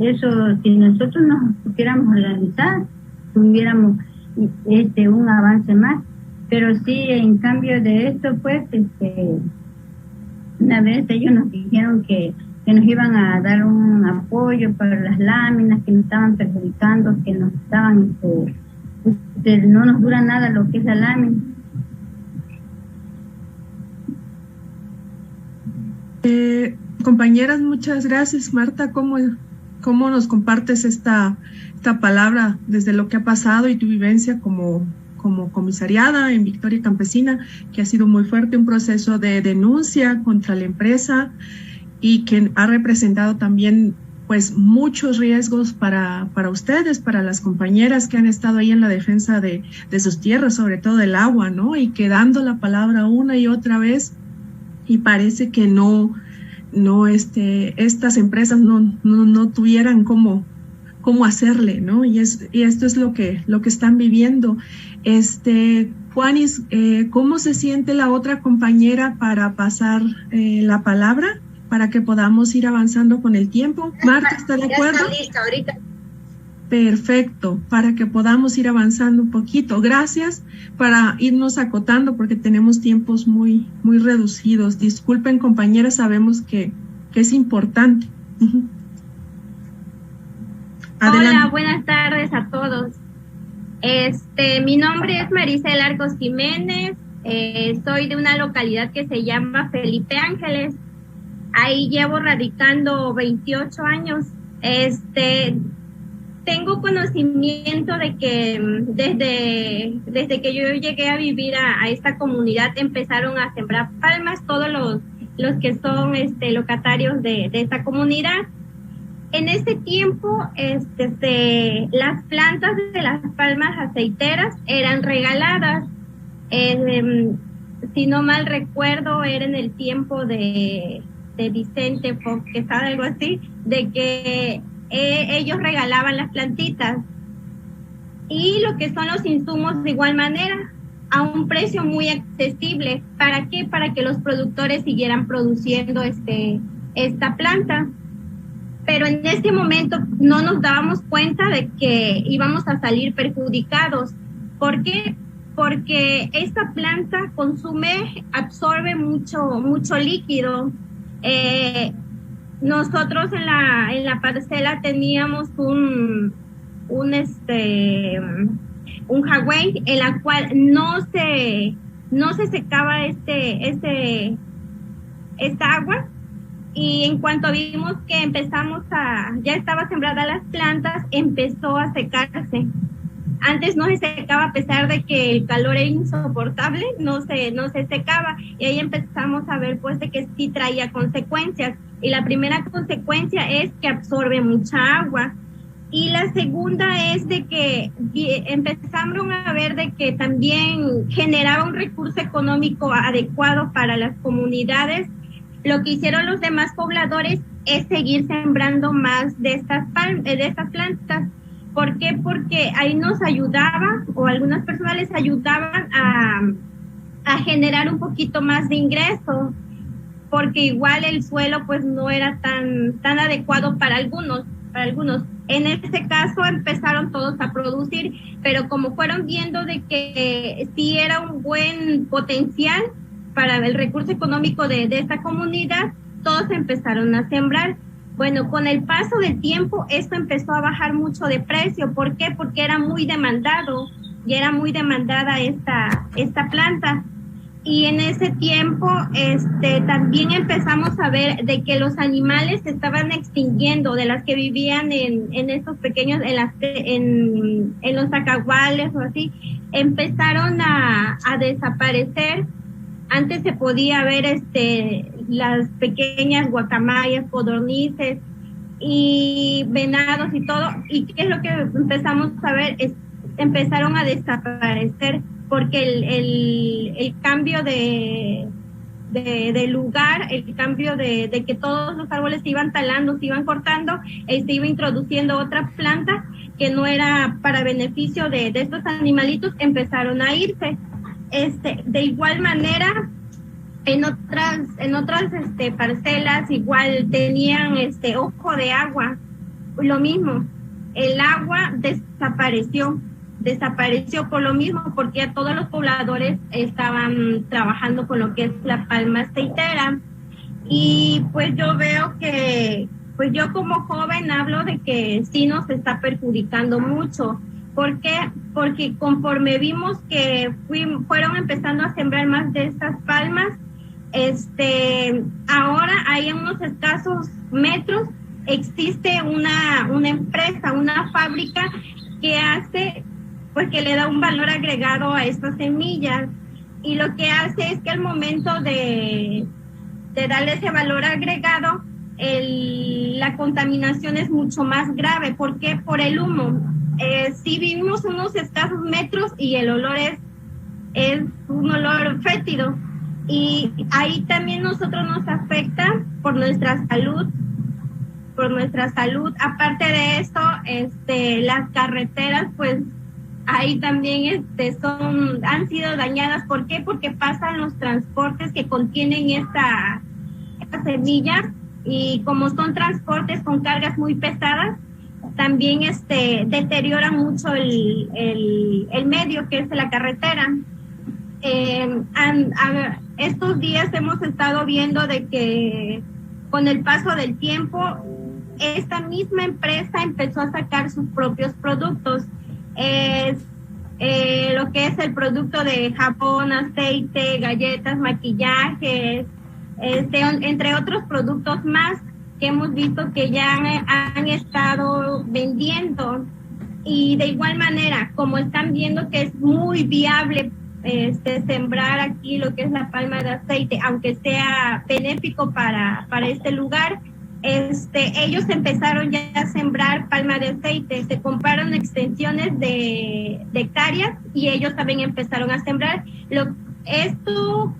eso, si nosotros nos pudiéramos organizar, tuviéramos un avance más. Pero sí, en cambio de esto, pues, una vez ellos nos dijeron que nos iban a dar un apoyo para las láminas, que nos estaban perjudicando, que nos estaban, no nos dura nada lo que es la lámina. Compañeras, muchas gracias. Marta, ¿cómo nos compartes esta palabra desde lo que ha pasado y tu vivencia como comisariada en Victoria Campesina, que ha sido muy fuerte, un proceso de denuncia contra la empresa y que ha representado también, pues, muchos riesgos para ustedes, para las compañeras que han estado ahí en la defensa de sus tierras, sobre todo del agua, ¿no? Y que dando la palabra una y otra vez, y parece que no estas empresas no tuvieran cómo hacerle, ¿no? Y esto es lo que están viviendo. Juanis, ¿cómo se siente la otra compañera para pasar la palabra, para que podamos ir avanzando con el tiempo? Marta, ¿está de acuerdo? Ya está lista ahorita. Perfecto, para que podamos ir avanzando un poquito. Gracias, para irnos acotando porque tenemos tiempos muy, muy reducidos. Disculpen, compañeras, sabemos que es importante. Adelante. Hola, buenas tardes a todos. Mi nombre es Maricel Arcos Jiménez, soy de una localidad que se llama Felipe Ángeles. Ahí llevo radicando 28 años. Tengo conocimiento de que desde que yo llegué a vivir a esta comunidad empezaron a sembrar palmas todos los que son locatarios de esta comunidad. En ese tiempo, las plantas de las palmas aceiteras eran regaladas. Si no mal recuerdo, era en el tiempo de Vicente Fox Quesada, algo así, de que ellos regalaban las plantitas y lo que son los insumos de igual manera, a un precio muy accesible. ¿Para qué? Para que los productores siguieran produciendo esta planta. Pero en este momento no nos dábamos cuenta de que íbamos a salir perjudicados. ¿Por qué? Porque esta planta absorbe mucho líquido. Nosotros en la parcela teníamos un jagüey en la cual no se secaba esta agua, y en cuanto vimos que ya estaba sembrada las plantas, empezó a secarse. Antes no se secaba, a pesar de que el calor era insoportable, no se secaba, y ahí empezamos a ver pues de que sí traía consecuencias, y la primera consecuencia es que absorbe mucha agua. Y la segunda es de que empezaron a ver de que también generaba un recurso económico adecuado para las comunidades. Lo que hicieron los demás pobladores es seguir sembrando más de estas plantas. ¿Por qué? Porque ahí nos ayudaba, o algunas personas les ayudaban a generar un poquito más de ingreso, porque igual el suelo pues no era tan adecuado para algunos. En este caso empezaron todos a producir, pero como fueron viendo de que sí era un buen potencial para el recurso económico de esta comunidad, todos empezaron a sembrar. Bueno, con el paso del tiempo esto empezó a bajar mucho de precio. ¿Por qué? Porque era muy demandado, y era muy demandada esta planta. Y en ese tiempo también empezamos a ver de que los animales se estaban extinguiendo, de las que vivían en estos pequeños, en los zacahuales o así, empezaron a desaparecer. Antes se podía ver las pequeñas guacamayas, codornices y venados y todo. ¿Y qué es lo que empezamos a ver? Empezaron a desaparecer, porque el cambio de lugar, el cambio de que todos los árboles se iban talando, se iban cortando, se iba introduciendo otra planta que no era para beneficio de estos animalitos, empezaron a irse. De igual manera, en otras parcelas igual tenían ojo de agua, lo mismo, el agua desapareció por lo mismo, porque todos los pobladores estaban trabajando con lo que es la palma aceitera. Y pues yo veo que, pues yo como joven hablo de que sí nos está perjudicando mucho. ¿Por qué? Porque conforme vimos que fueron empezando a sembrar más de estas palmas, ahora hay en unos escasos metros existe una empresa, una fábrica que hace, pues que le da un valor agregado a estas semillas, y lo que hace es que al momento de darle ese valor agregado, la contaminación es mucho más grave. ¿Por qué? Por el humo. Sí vivimos unos escasos metros y el olor es un olor fétido, y ahí también nosotros nos afecta por nuestra salud. Aparte de esto, las carreteras, pues ahí también han sido dañadas. ¿Por qué? Porque pasan los transportes que contienen esta semilla, y como son transportes con cargas muy pesadas, también deterioran mucho el medio que es la carretera. Estos días hemos estado viendo de que con el paso del tiempo esta misma empresa empezó a sacar sus propios productos. Lo que es el producto de jabón, aceite, galletas, maquillajes, entre otros productos más que hemos visto que ya han estado vendiendo. Y de igual manera, como están viendo que es muy viable sembrar aquí lo que es la palma de aceite, aunque sea benéfico para este lugar, ellos empezaron ya a sembrar palma de aceite. Se compraron extensiones de hectáreas y ellos también empezaron a sembrar. Esto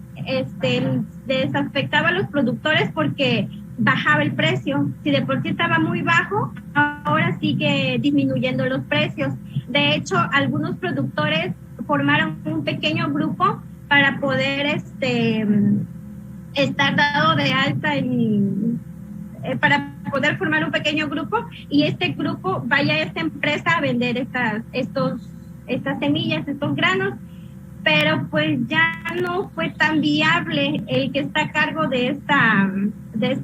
desafectaba a los productores porque bajaba el precio. Si de por sí estaba muy bajo, ahora sigue disminuyendo los precios. De hecho, algunos productores formaron un pequeño grupo para poder estar dado de alta para poder formar un pequeño grupo, y este grupo vaya a esta empresa a vender estas semillas, estos granos, pero pues ya no fue tan viable. El que está a cargo de esta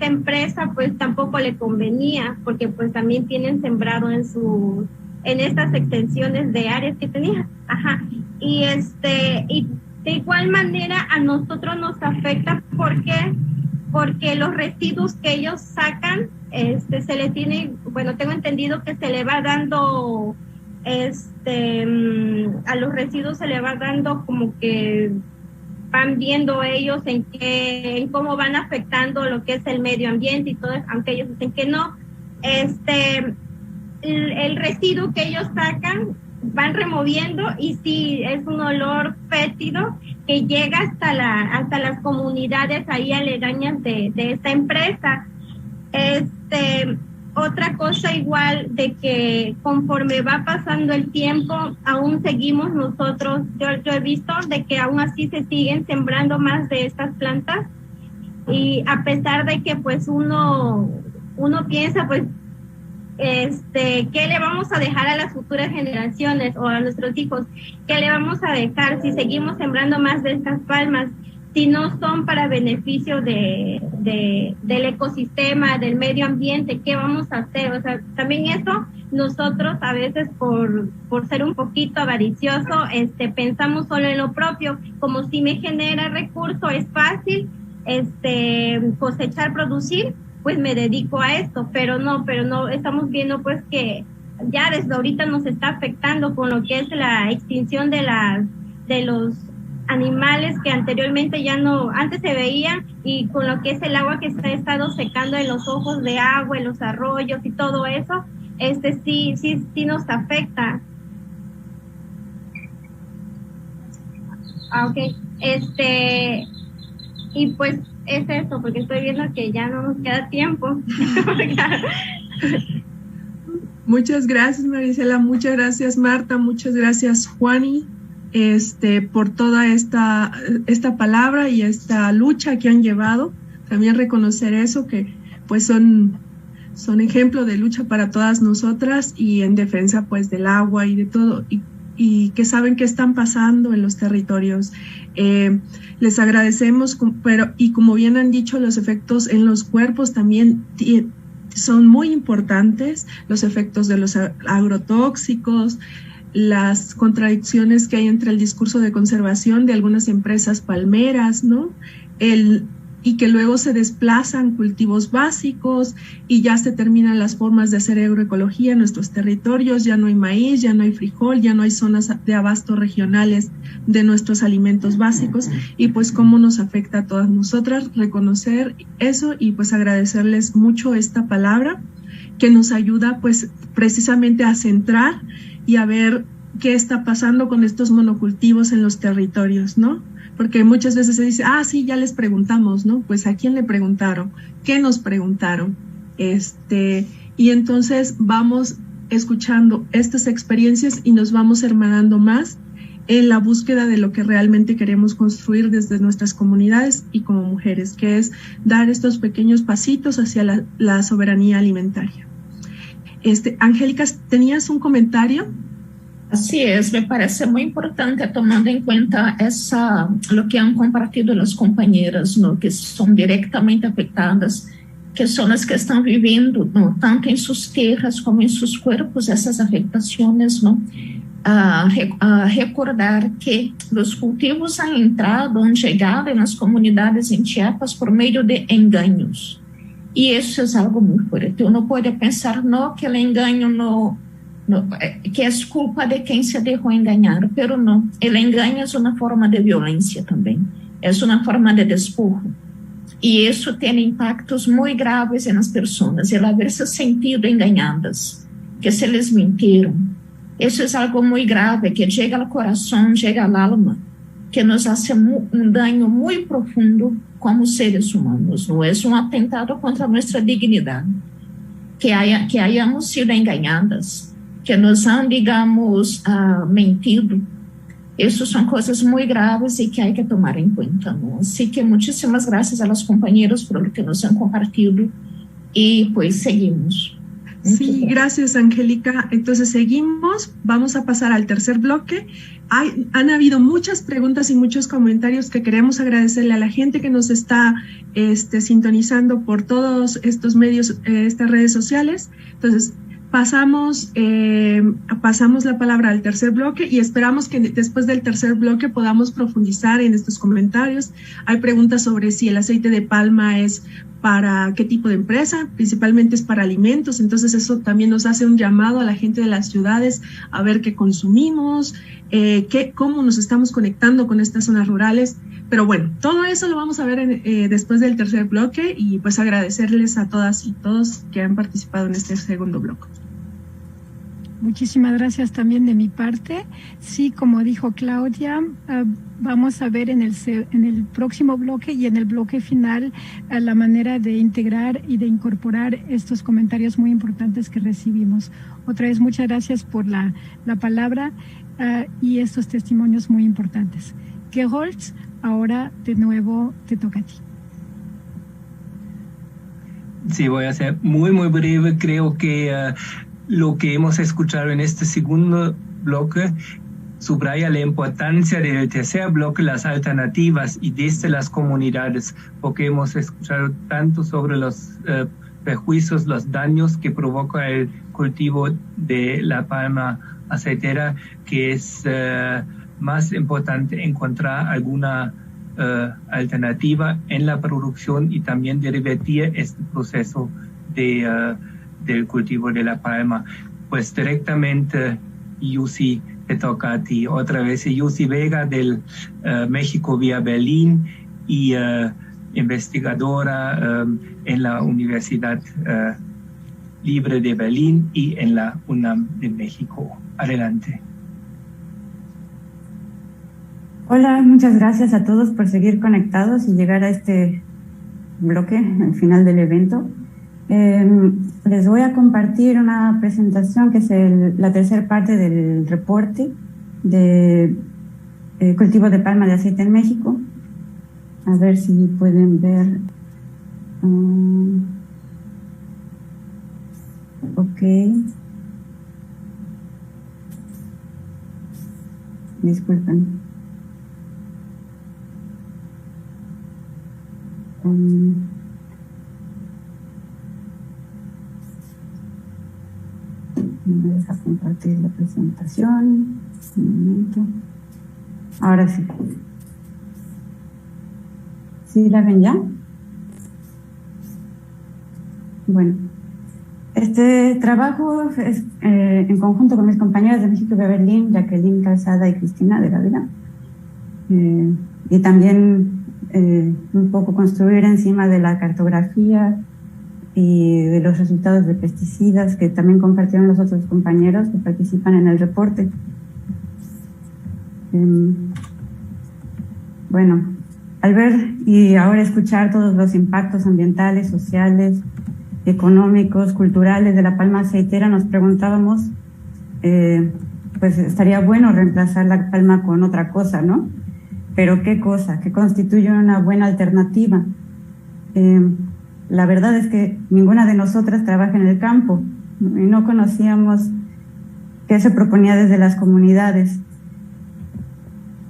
empresa pues tampoco le convenía, porque pues también tienen sembrado en estas extensiones de áreas que tenía. Y de igual manera a nosotros nos afecta porque los residuos que ellos sacan, se le tiene, bueno, tengo entendido que se le va dando, a los residuos se le va dando como que van viendo ellos en cómo van afectando lo que es el medio ambiente y todo eso, aunque ellos dicen que no. El residuo que ellos sacan van removiendo, y sí, es un olor fétido que llega hasta las comunidades ahí aledañas de esta empresa. Otra cosa igual, de que conforme va pasando el tiempo, aún seguimos nosotros, yo he visto de que aún así se siguen sembrando más de estas plantas, y a pesar de que pues uno piensa pues ¿qué le vamos a dejar a las futuras generaciones o a nuestros hijos? ¿Qué le vamos a dejar si seguimos sembrando más de estas palmas? Si no son para beneficio del ecosistema, del medio ambiente, ¿qué vamos a hacer? O sea, también eso, nosotros a veces por ser un poquito avaricioso, pensamos solo en lo propio, como si me genera recurso, es fácil cosechar, producir, pues me dedico a esto, pero no, estamos viendo pues que ya desde ahorita nos está afectando con lo que es la extinción de los animales que anteriormente antes se veían, y con lo que es el agua que se ha estado secando en los ojos de agua, en los arroyos y todo eso, sí nos afecta. Ok, y pues es eso, porque estoy viendo que ya no nos queda tiempo. Muchas gracias, Marisela, muchas gracias, Marta, muchas gracias, Juani, por toda esta palabra y esta lucha que han llevado. También reconocer eso, que pues son ejemplo de lucha para todas nosotras, y en defensa pues del agua y de todo, y que saben qué están pasando en los territorios. Les agradecemos, y como bien han dicho, los efectos en los cuerpos también son muy importantes, los efectos de los agrotóxicos, las contradicciones que hay entre el discurso de conservación de algunas empresas palmeras, ¿no? Y que luego se desplazan cultivos básicos y ya se terminan las formas de hacer agroecología en nuestros territorios. Ya no hay maíz, ya no hay frijol, ya no hay zonas de abasto regionales de nuestros alimentos básicos, y pues cómo nos afecta a todas nosotras. Reconocer eso y pues agradecerles mucho esta palabra que nos ayuda pues precisamente a centrar y a ver qué está pasando con estos monocultivos en los territorios, ¿no? Porque muchas veces se dice, sí, ya les preguntamos, ¿no? Pues ¿a quién le preguntaron? ¿Qué nos preguntaron? Y entonces vamos escuchando estas experiencias y nos vamos hermanando más en la búsqueda de lo que realmente queremos construir desde nuestras comunidades y como mujeres, que es dar estos pequeños pasitos hacia la soberanía alimentaria. Angélica, ¿tenías un comentario? Así es, me parece muy importante, tomando en cuenta lo que han compartido las compañeras, ¿no? Que son directamente afectadas, que son las que están viviendo, ¿no? Tanto en sus tierras como en sus cuerpos, esas afectaciones, ¿no? Recordar que los cultivos han llegado en las comunidades en Chiapas por medio de engaños, y eso es algo muy fuerte. Uno puede pensar, no, que el engaño no, que es culpa de quien se dejó engañar, pero no, el engaño es una forma de violencia también, es una forma de despojo, y eso tiene impactos muy graves en las personas, el haberse sentido engañadas, que se les mintieron. Eso es algo muy grave, que llega al corazón, llega al alma, que nos hace un daño muy profundo como seres humanos, no es un atentado contra nuestra dignidad, que hayamos sido engañadas, que nos han, digamos, mentido. Essas são coisas muito graves e que há que tomar em conta, ¿no? Así que muchísimas gracias a los compañeros por lo que nos han compartido y pues seguimos. Sí, gracias, Angélica. Entonces seguimos, vamos a pasar al tercer bloque. Han habido muchas preguntas y muchos comentarios que queremos agradecerle a la gente que nos está sintonizando por todos estos medios, estas redes sociales. Entonces, pasamos la palabra al tercer bloque y esperamos que después del tercer bloque podamos profundizar en estos comentarios. Hay preguntas sobre si el aceite de palma es para qué tipo de empresa, principalmente es para alimentos, entonces eso también nos hace un llamado a la gente de las ciudades a ver qué consumimos, cómo nos estamos conectando con estas zonas rurales. Pero bueno, todo eso lo vamos a ver después del tercer bloque y pues agradecerles a todas y todos que han participado en este segundo bloque. Muchísimas gracias también de mi parte. Sí, como dijo Claudia, vamos a ver en el próximo bloque y en el bloque final la manera de integrar y de incorporar estos comentarios muy importantes que recibimos. Otra vez, muchas gracias por la palabra y estos testimonios muy importantes. Gerold, ahora de nuevo te toca a ti. Sí, voy a ser muy, muy breve. Creo que lo que hemos escuchado en este segundo bloque subraya la importancia del tercer bloque, las alternativas y desde las comunidades, porque hemos escuchado tanto sobre los perjuicios, los daños que provoca el cultivo de la palma aceitera, que es más importante encontrar alguna alternativa en la producción y también de revertir este proceso del cultivo de la palma. Pues directamente, Yusi, te toca a ti. Otra vez, Yusi Vega del México vía Berlín y investigadora en la Universidad Libre de Berlín y en la UNAM de México. Adelante. Hola, muchas gracias a todos por seguir conectados y llegar a este bloque, al final del evento. Les voy a compartir una presentación que es la tercera parte del reporte de cultivo de palma de aceite en México. A ver si pueden ver. Ok. Disculpen. Me deja compartir la presentación. Un momento. Ahora sí. ¿Sí la ven ya? Bueno, este trabajo es en conjunto con mis compañeras de México de Berlín, Jacqueline Calzada y Cristina de la Vida. Y también un poco construir encima de la cartografía y de los resultados de pesticidas que también compartieron los otros compañeros que participan en el reporte. Bueno, al ver y ahora escuchar todos los impactos ambientales, sociales, económicos, culturales de la palma aceitera, nos preguntábamos, pues estaría bueno reemplazar la palma con otra cosa, ¿no? Pero ¿qué cosa? ¿Qué constituye una buena alternativa? La verdad es que ninguna de nosotras trabaja en el campo y no conocíamos qué se proponía desde las comunidades.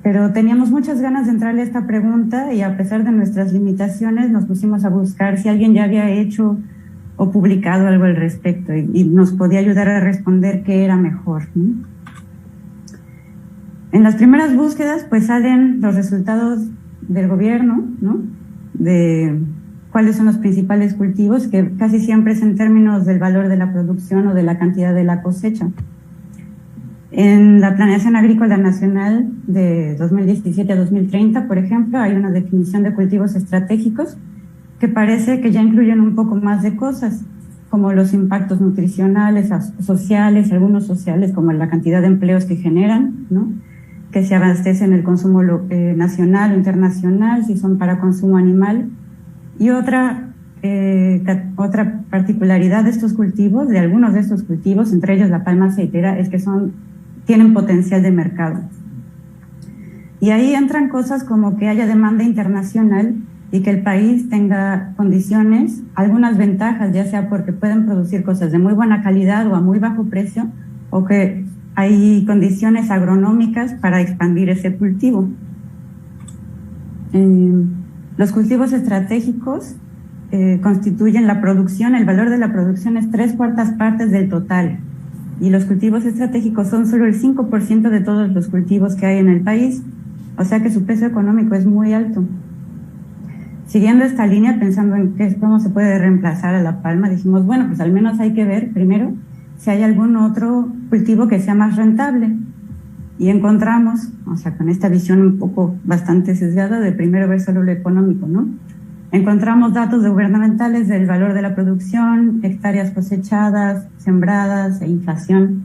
Pero teníamos muchas ganas de entrarle a esta pregunta y a pesar de nuestras limitaciones nos pusimos a buscar si alguien ya había hecho o publicado algo al respecto y nos podía ayudar a responder qué era mejor, ¿no? En las primeras búsquedas pues salen los resultados del gobierno, ¿no? De cuáles son los principales cultivos, que casi siempre es en términos del valor de la producción o de la cantidad de la cosecha. En la Planeación Agrícola Nacional de 2017 a 2030, por ejemplo, hay una definición de cultivos estratégicos que parece que ya incluyen un poco más de cosas, como los impactos nutricionales, sociales, algunos sociales, como la cantidad de empleos que generan, ¿no? que se abastecen el consumo nacional o internacional, si son para consumo animal. Y otra particularidad de estos cultivos, de algunos de estos cultivos, entre ellos la palma aceitera, es que tienen potencial de mercado. Y ahí entran cosas como que haya demanda internacional y que el país tenga condiciones, algunas ventajas, ya sea porque pueden producir cosas de muy buena calidad o a muy bajo precio, o que hay condiciones agronómicas para expandir ese cultivo. Los cultivos estratégicos constituyen la producción, el valor de la producción es 3/4 partes del total, y los cultivos estratégicos son solo el 5% de todos los cultivos que hay en el país, o sea que su peso económico es muy alto. Siguiendo esta línea, pensando en cómo se puede reemplazar a la palma, dijimos, bueno, pues al menos hay que ver primero si hay algún otro cultivo que sea más rentable. Y encontramos, o sea, con esta visión un poco bastante sesgada de primero ver solo lo económico, ¿no? Encontramos datos gubernamentales del valor de la producción, hectáreas cosechadas, sembradas e inflación,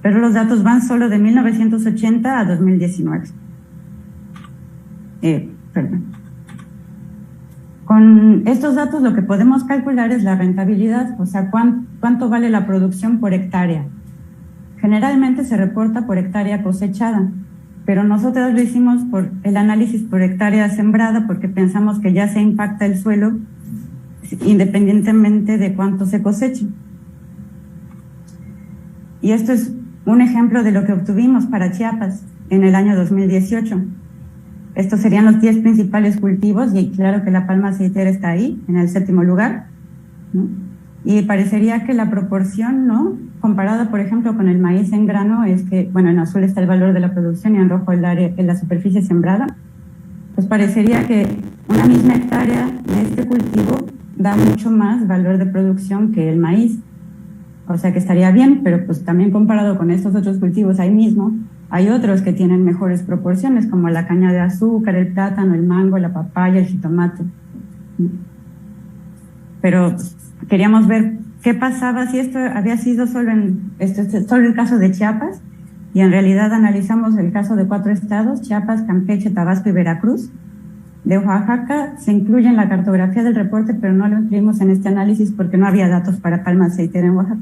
pero los datos van solo de 1980 a 2019. Con estos datos lo que podemos calcular es la rentabilidad, o sea, cuánto vale la producción por hectárea. Generalmente se reporta por hectárea cosechada, pero nosotros lo hicimos por el análisis por hectárea sembrada porque pensamos que ya se impacta el suelo independientemente de cuánto se coseche. Y esto es un ejemplo de lo que obtuvimos para Chiapas en el año 2018. Estos serían los 10 principales cultivos y claro que la palma aceitera está ahí, en el 7º lugar, ¿no? Y parecería que la proporción, ¿no?, comparada, por ejemplo, con el maíz en grano, es que, bueno, en azul está el valor de la producción y en rojo el área, en la superficie sembrada, pues parecería que una misma hectárea de este cultivo da mucho más valor de producción que el maíz. O sea que estaría bien, pero pues también comparado con estos otros cultivos ahí mismo, hay otros que tienen mejores proporciones, como la caña de azúcar, el plátano, el mango, la papaya, el jitomate. Pero queríamos ver qué pasaba si esto había sido solo el caso de Chiapas, y en realidad analizamos el caso de 4 estados, Chiapas, Campeche, Tabasco y Veracruz. De Oaxaca se incluye en la cartografía del reporte, pero no lo incluimos en este análisis porque no había datos para palma aceitera en Oaxaca.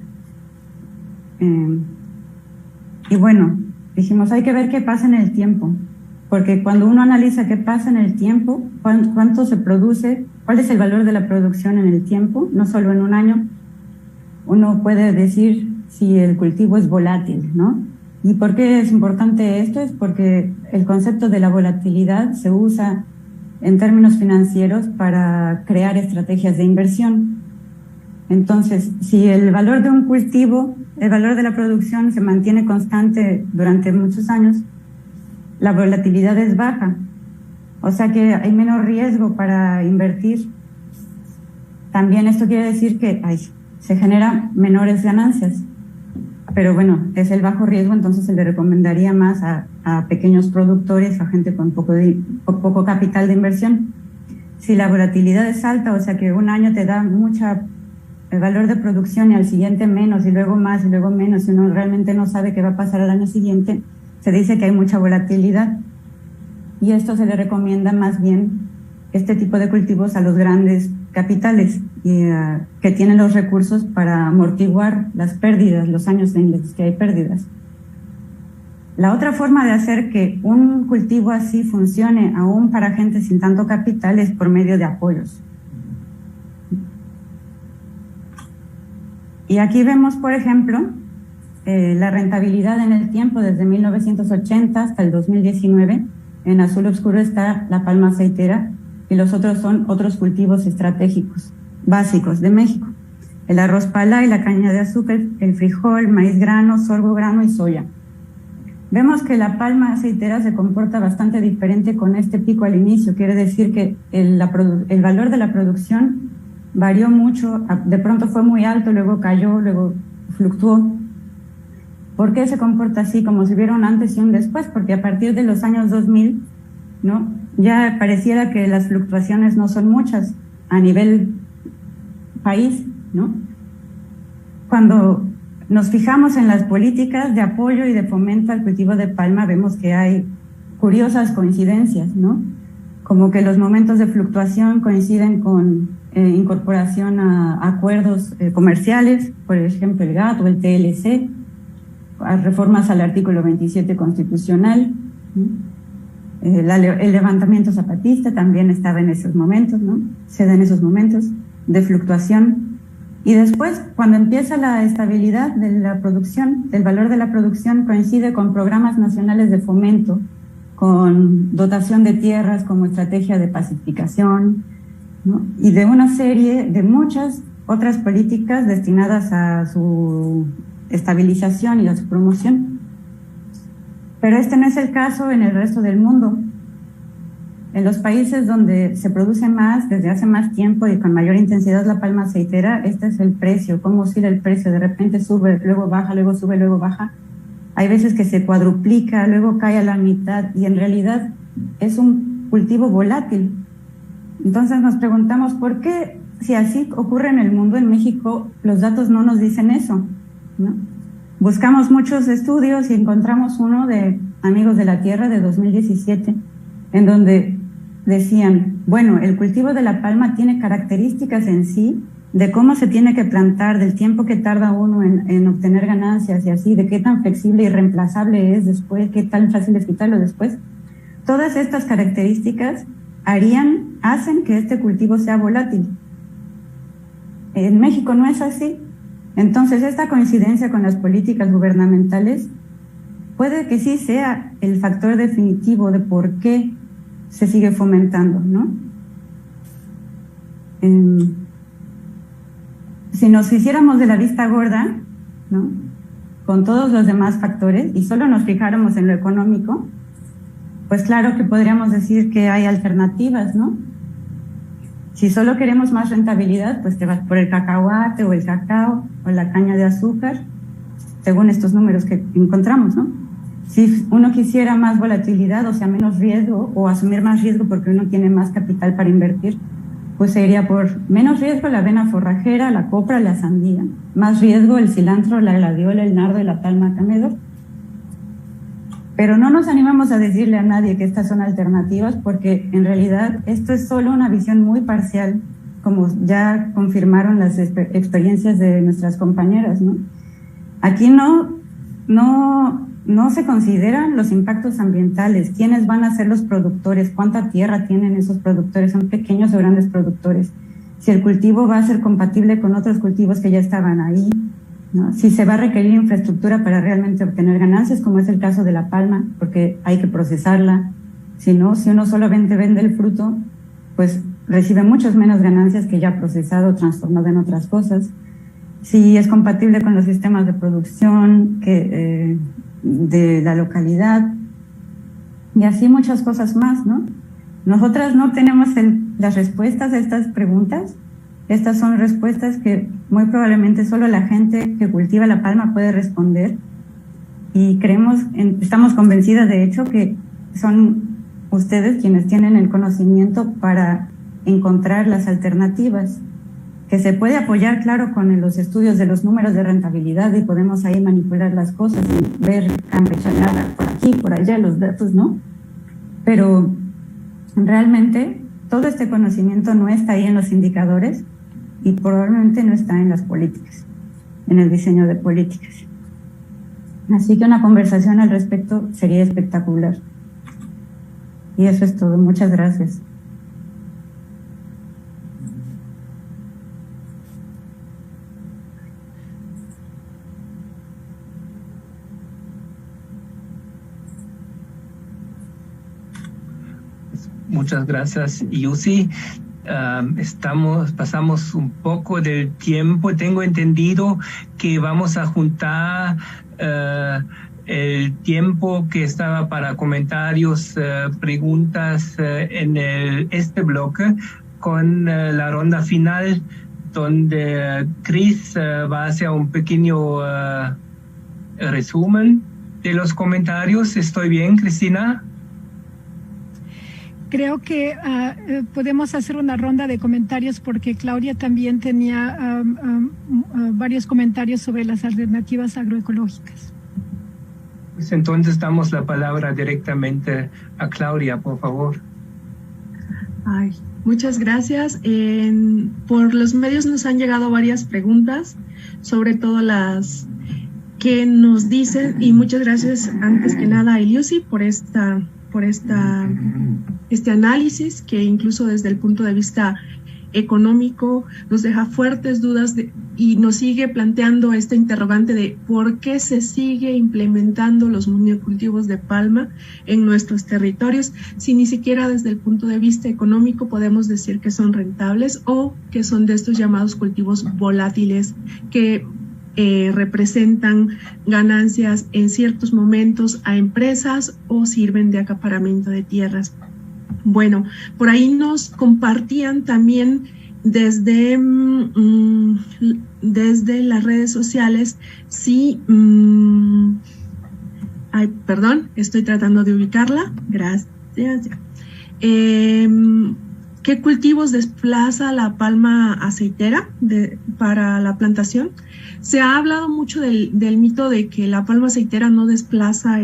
Y bueno, dijimos, hay que ver qué pasa en el tiempo, porque cuando uno analiza qué pasa en el tiempo, cuánto se produce, cuál es el valor de la producción en el tiempo, no solo en un año, uno puede decir si el cultivo es volátil, ¿no? ¿Y por qué es importante esto? Es porque el concepto de la volatilidad se usa en términos financieros para crear estrategias de inversión. Entonces, si el valor de un cultivo, el valor de la producción se mantiene constante durante muchos años, la volatilidad es baja. O sea que hay menos riesgo para invertir. También esto quiere decir que se generan menores ganancias. Pero bueno, es el bajo riesgo, entonces se le recomendaría más a pequeños productores, a gente con poco capital de inversión. Si la volatilidad es alta, o sea que un año te da el valor de producción y al siguiente menos y luego más y luego menos y uno realmente no sabe qué va a pasar al año siguiente, se dice que hay mucha volatilidad y esto se le recomienda más bien este tipo de cultivos a los grandes capitales que tienen los recursos para amortiguar las pérdidas, los años en los que hay pérdidas. La otra forma de hacer que un cultivo así funcione aún para gente sin tanto capital es por medio de apoyos. Y aquí vemos, por ejemplo, la rentabilidad en el tiempo desde 1980 hasta el 2019. En azul oscuro está la palma aceitera y los otros son otros cultivos estratégicos básicos de México. El arroz pala y la caña de azúcar, el frijol, maíz grano, sorgo grano y soya. Vemos que la palma aceitera se comporta bastante diferente con este pico al inicio. Quiere decir que el valor de la producción varió mucho, de pronto fue muy alto, luego cayó, luego fluctuó. ¿Por qué se comporta así? Como si hubiera un antes y un después, porque a partir de los años 2000, ¿no?, ya pareciera que las fluctuaciones no son muchas a nivel país, ¿no? Cuando nos fijamos en las políticas de apoyo y de fomento al cultivo de palma, vemos que hay curiosas coincidencias, ¿no? Como que los momentos de fluctuación coinciden con incorporación a acuerdos comerciales, por ejemplo el GATT o el TLC, a reformas al artículo 27 constitucional, ¿no? El levantamiento zapatista también estaba en esos momentos, ¿no? Se da en esos momentos de fluctuación. Y después, cuando empieza la estabilidad de la producción, el valor de la producción coincide con programas nacionales de fomento, con dotación de tierras como estrategia de pacificación, ¿no? Y de una serie de muchas otras políticas destinadas a su estabilización y a su promoción. Pero este no es el caso en el resto del mundo. En los países donde se produce más, desde hace más tiempo y con mayor intensidad la palma aceitera, este es el precio, cómo oscila el precio, de repente sube, luego baja, luego sube, luego baja. Hay veces que se cuadruplica, luego cae a la mitad y en realidad es un cultivo volátil. Entonces nos preguntamos por qué, si así ocurre en el mundo, en México los datos no nos dicen eso, ¿no? Buscamos muchos estudios y encontramos uno de Amigos de la Tierra de 2017, en donde decían, bueno, el cultivo de la palma tiene características en sí de cómo se tiene que plantar, del tiempo que tarda uno en obtener ganancias y así, de qué tan flexible y reemplazable es después, qué tan fácil es quitarlo después. Todas estas características hacen que este cultivo sea volátil. En México no es así. Entonces, esta coincidencia con las políticas gubernamentales puede que sí sea el factor definitivo de por qué se sigue fomentando, ¿no? Si nos hiciéramos de la vista gorda, ¿no? Con todos los demás factores y solo nos fijáramos en lo económico, pues claro que podríamos decir que hay alternativas, ¿no? Si solo queremos más rentabilidad, pues te vas por el cacahuate o el cacao o la caña de azúcar, según estos números que encontramos, ¿no? Si uno quisiera más volatilidad, o sea, menos riesgo, o asumir más riesgo porque uno tiene más capital para invertir, pues se iría por menos riesgo la avena forrajera, la copra, la sandía, más riesgo el cilantro, la gladiola, el nardo y la palma camedor. Pero no nos animamos a decirle a nadie que estas son alternativas porque en realidad esto es solo una visión muy parcial, como ya confirmaron las experiencias de nuestras compañeras, ¿no? Aquí no se consideran los impactos ambientales, quiénes van a ser los productores, cuánta tierra tienen esos productores, son pequeños o grandes productores, si el cultivo va a ser compatible con otros cultivos que ya estaban ahí, ¿no? Si se va a requerir infraestructura para realmente obtener ganancias, como es el caso de la palma, porque hay que procesarla. Si no, si uno solamente vende el fruto, pues recibe muchas menos ganancias que ya procesado o transformado en otras cosas. Si es compatible con los sistemas de producción de la localidad y así muchas cosas más, ¿no? Nosotras no tenemos las respuestas a estas preguntas. Estas son respuestas que muy probablemente solo la gente que cultiva la palma puede responder y estamos convencidas de hecho que son ustedes quienes tienen el conocimiento para encontrar las alternativas, que se puede apoyar, claro, con los estudios de los números de rentabilidad y podemos ahí manipular las cosas y ver campechanada por aquí, por allá, los datos, ¿no? Pero realmente todo este conocimiento no está ahí en los indicadores y probablemente no está en las políticas, en el diseño de políticas. Así que una conversación al respecto sería espectacular. Y eso es todo. Muchas gracias. Muchas gracias, Yusi. Pasamos un poco del tiempo. Tengo entendido que vamos a juntar el tiempo que estaba para comentarios, preguntas en este bloque con la ronda final, donde Cris va a hacer un pequeño resumen de los comentarios. ¿Estoy bien, Cristina? Creo que podemos hacer una ronda de comentarios porque Claudia también tenía varios comentarios sobre las alternativas agroecológicas. Pues entonces damos la palabra directamente a Claudia, por favor. Ay, muchas gracias. Por los medios nos han llegado varias preguntas, sobre todo las que nos dicen, y muchas gracias antes que nada a Eliusi por este análisis que incluso desde el punto de vista económico nos deja fuertes dudas y nos sigue planteando esta interrogante de por qué se sigue implementando los monocultivos de palma en nuestros territorios si ni siquiera desde el punto de vista económico podemos decir que son rentables o que son de estos llamados cultivos volátiles que representan ganancias en ciertos momentos a empresas o sirven de acaparamiento de tierras. Bueno, por ahí nos compartían también desde las redes sociales, sí, ay, perdón, estoy tratando de ubicarla, gracias. ¿Qué cultivos desplaza la palma aceitera para la plantación? Se ha hablado mucho del mito de que la palma aceitera no desplaza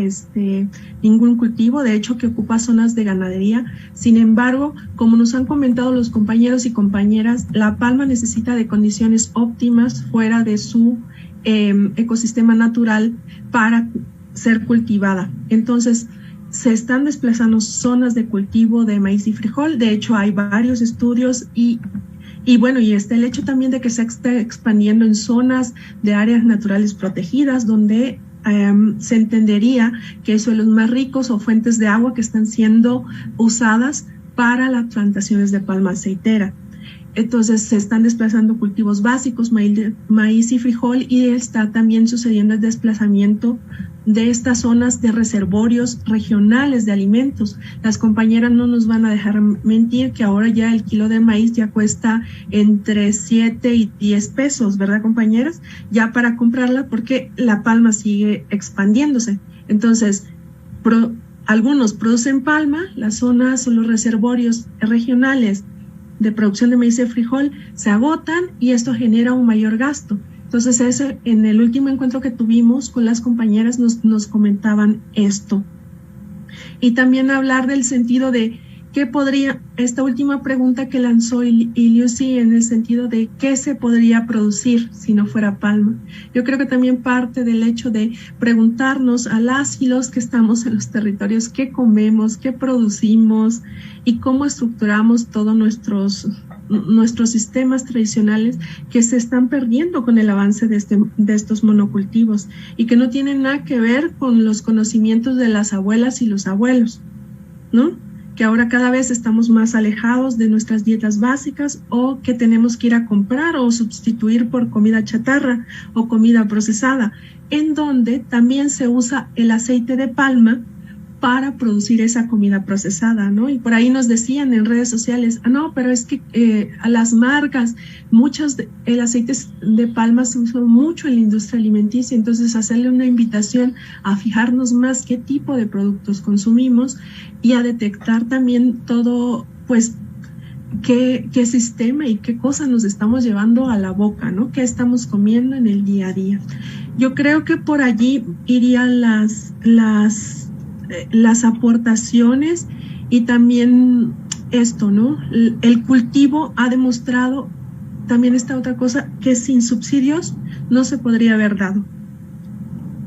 ningún cultivo, de hecho que ocupa zonas de ganadería. Sin embargo, como nos han comentado los compañeros y compañeras, la palma necesita de condiciones óptimas fuera de su ecosistema natural para ser cultivada. Entonces, se están desplazando zonas de cultivo de maíz y frijol. De hecho, hay varios estudios y bueno, y está el hecho también de que se está expandiendo en zonas de áreas naturales protegidas donde se entendería que suelos más ricos o fuentes de agua que están siendo usadas para las plantaciones de palma aceitera. Entonces se están desplazando cultivos básicos, maíz y frijol, y está también sucediendo el desplazamiento de estas zonas de reservorios regionales de alimentos. Las compañeras no nos van a dejar mentir que ahora ya el kilo de maíz ya cuesta entre 7 y 10 pesos, ¿verdad, compañeras? Ya para comprarla porque la palma sigue expandiéndose. Entonces, algunos producen palma, las zonas o los reservorios regionales de producción de maíz y frijol se agotan y esto genera un mayor gasto. Entonces, eso, en el último encuentro que tuvimos con las compañeras nos comentaban esto. Y también hablar del sentido de qué podría, esta última pregunta que lanzó Eliusi en el sentido de qué se podría producir si no fuera palma. Yo creo que también parte del hecho de preguntarnos a las y los que estamos en los territorios qué comemos, qué producimos y cómo estructuramos todos nuestros sistemas tradicionales que se están perdiendo con el avance de estos monocultivos y que no tienen nada que ver con los conocimientos de las abuelas y los abuelos, ¿no? Que ahora cada vez estamos más alejados de nuestras dietas básicas o que tenemos que ir a comprar o sustituir por comida chatarra o comida procesada, en donde también se usa el aceite de palma para producir esa comida procesada, ¿no? Y por ahí nos decían en redes sociales, no, pero es que a las marcas, el aceite de palma se usa mucho en la industria alimenticia, entonces hacerle una invitación a fijarnos más qué tipo de productos consumimos y a detectar también todo, pues, qué sistema y qué cosas nos estamos llevando a la boca, ¿no? ¿Qué estamos comiendo en el día a día? Yo creo que por allí irían las aportaciones y también esto, ¿no? El cultivo ha demostrado también esta otra cosa que sin subsidios no se podría haber dado.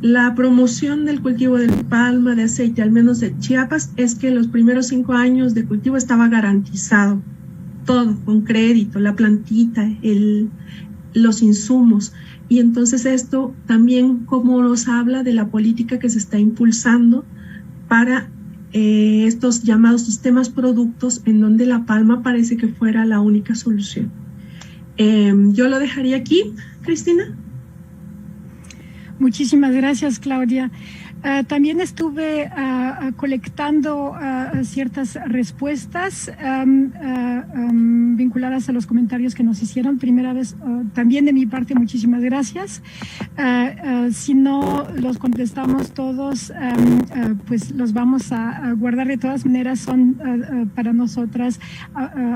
La promoción del cultivo de palma, de aceite, al menos de Chiapas, es que los primeros 5 años de cultivo estaba garantizado todo, con crédito, la plantita, los insumos. Y entonces esto también como nos habla de la política que se está impulsando para estos llamados sistemas productos en donde la palma parece que fuera la única solución. Yo lo dejaría aquí, Cristina. Muchísimas gracias, Claudia. También estuve colectando ciertas respuestas vinculadas a los comentarios que nos hicieron. Primera vez, también de mi parte, muchísimas gracias. Si no los contestamos todos, pues los vamos a guardar. De todas maneras, son para nosotras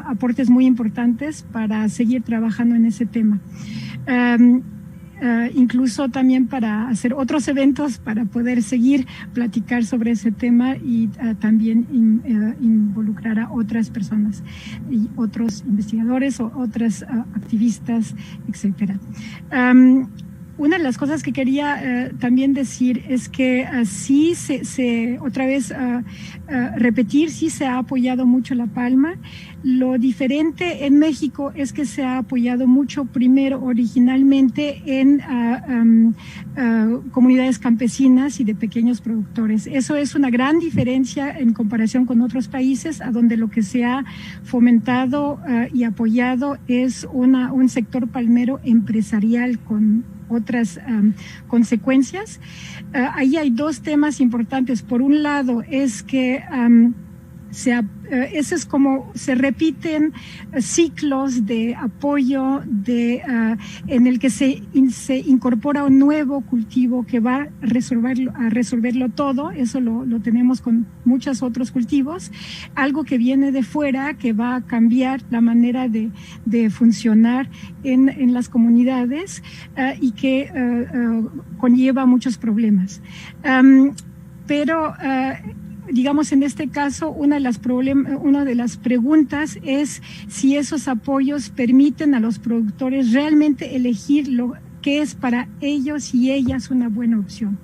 aportes muy importantes para seguir trabajando en ese tema. Incluso también para hacer otros eventos para poder seguir platicar sobre ese tema y también involucrar a otras personas y otros investigadores o otras activistas, etcétera. Una de las cosas que quería también decir es que sí otra vez repetir, sí se ha apoyado mucho La Palma. Lo diferente en México es que se ha apoyado mucho primero originalmente en comunidades campesinas y de pequeños productores. Eso es una gran diferencia en comparación con otros países, a donde lo que se ha fomentado y apoyado es un sector palmero empresarial con otras consecuencias. Ahí hay dos temas importantes. Por un lado es que eso es como se repiten ciclos de apoyo en el que se incorpora un nuevo cultivo que va a resolverlo todo. Eso lo tenemos con muchos otros cultivos. Algo que viene de fuera, que va a cambiar la manera de funcionar en las comunidades y que conlleva muchos problemas. Pero digamos, en este caso, una de las preguntas es si esos apoyos permiten a los productores realmente elegir lo que es para ellos y ellas una buena opción.